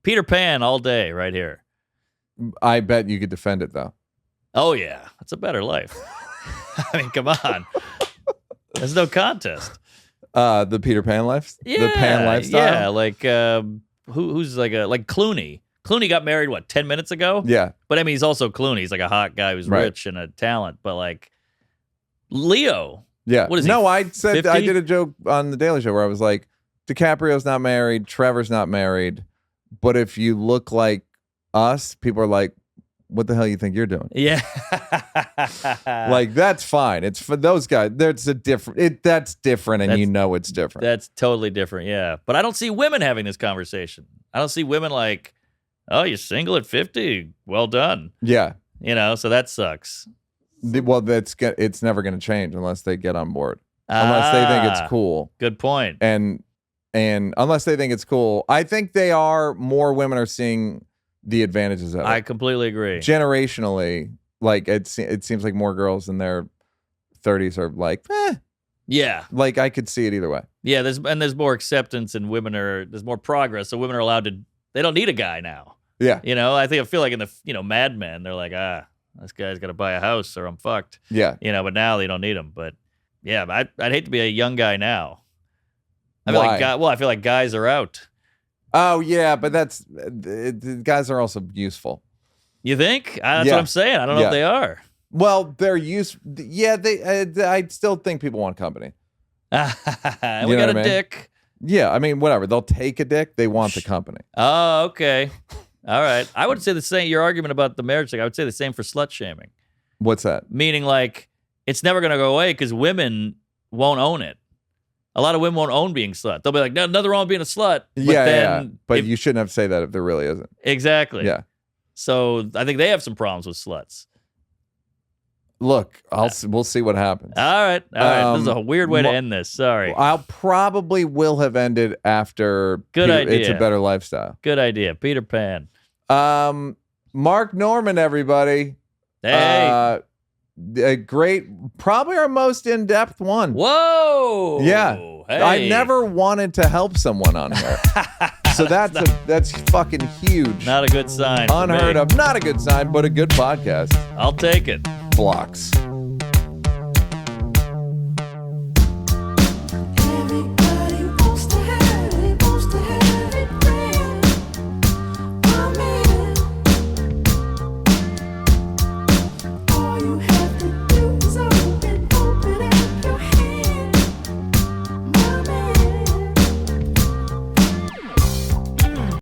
Peter Pan all day, right here. I bet you could defend it though. Oh yeah, it's a better life. I mean, come on, there's no contest. The Peter Pan life, the Pan lifestyle. Yeah, like who's like Clooney. Clooney got married, 10 minutes ago? Yeah. But I mean, he's also Clooney. He's like a hot guy who's rich and a talent. But like, Leo. Yeah. What is he? No, I said 50? I did a joke on the Daily Show where I was like, DiCaprio's not married, Trevor's not married, but if you look like us, people are like, what the hell you think you're doing? Yeah. Like, that's fine. It's for those guys. That's different, and you know it's different. That's totally different, yeah. But I don't see women having this conversation. I don't see women like, oh, you're single at 50. Well done. Yeah. So that sucks. Well, it's never going to change unless they get on board. Unless they think it's cool. Good point. And unless they think it's cool, I think more women are seeing the advantages of it. I completely agree. Generationally, like it seems like more girls in their 30s are like, Yeah. Like I could see it either way. Yeah, there's more acceptance and there's more progress. So women are allowed to, they don't need a guy now. Yeah. I feel like in the, Mad Men, they're like, this guy's got to buy a house or I'm fucked. Yeah. But now they don't need him. But yeah, I'd hate to be a young guy now. I feel like guys are out. Oh yeah, but guys are also useful. You think? That's what I'm saying. I don't know if they are. Well, they're useful. Yeah, I still think people want company. We got a dick. Yeah, I mean, whatever. They'll take a dick. They want the company. Oh, okay. All right. I would say the same. Your argument about the marriage thing, I would say the same for slut shaming. What's that? Meaning, like, it's never going to go away because women won't own it. A lot of women won't own being slut. They'll be like, no, nothing wrong with being a slut. But But you shouldn't have to say that if there really isn't. Exactly. Yeah. So I think they have some problems with sluts. Look, we'll see what happens. All right. This is a weird way to end this. Sorry. I'll probably will have ended after Good idea. It's a Better Lifestyle. Good idea. Peter Pan. Mark Norman, everybody. Hey. A great, probably our most in-depth one. Whoa. Yeah. Hey. I never wanted to help someone on here. So that's fucking huge. Not a good sign. Unheard of. Not a good sign, but a good podcast. I'll take it. Blocks.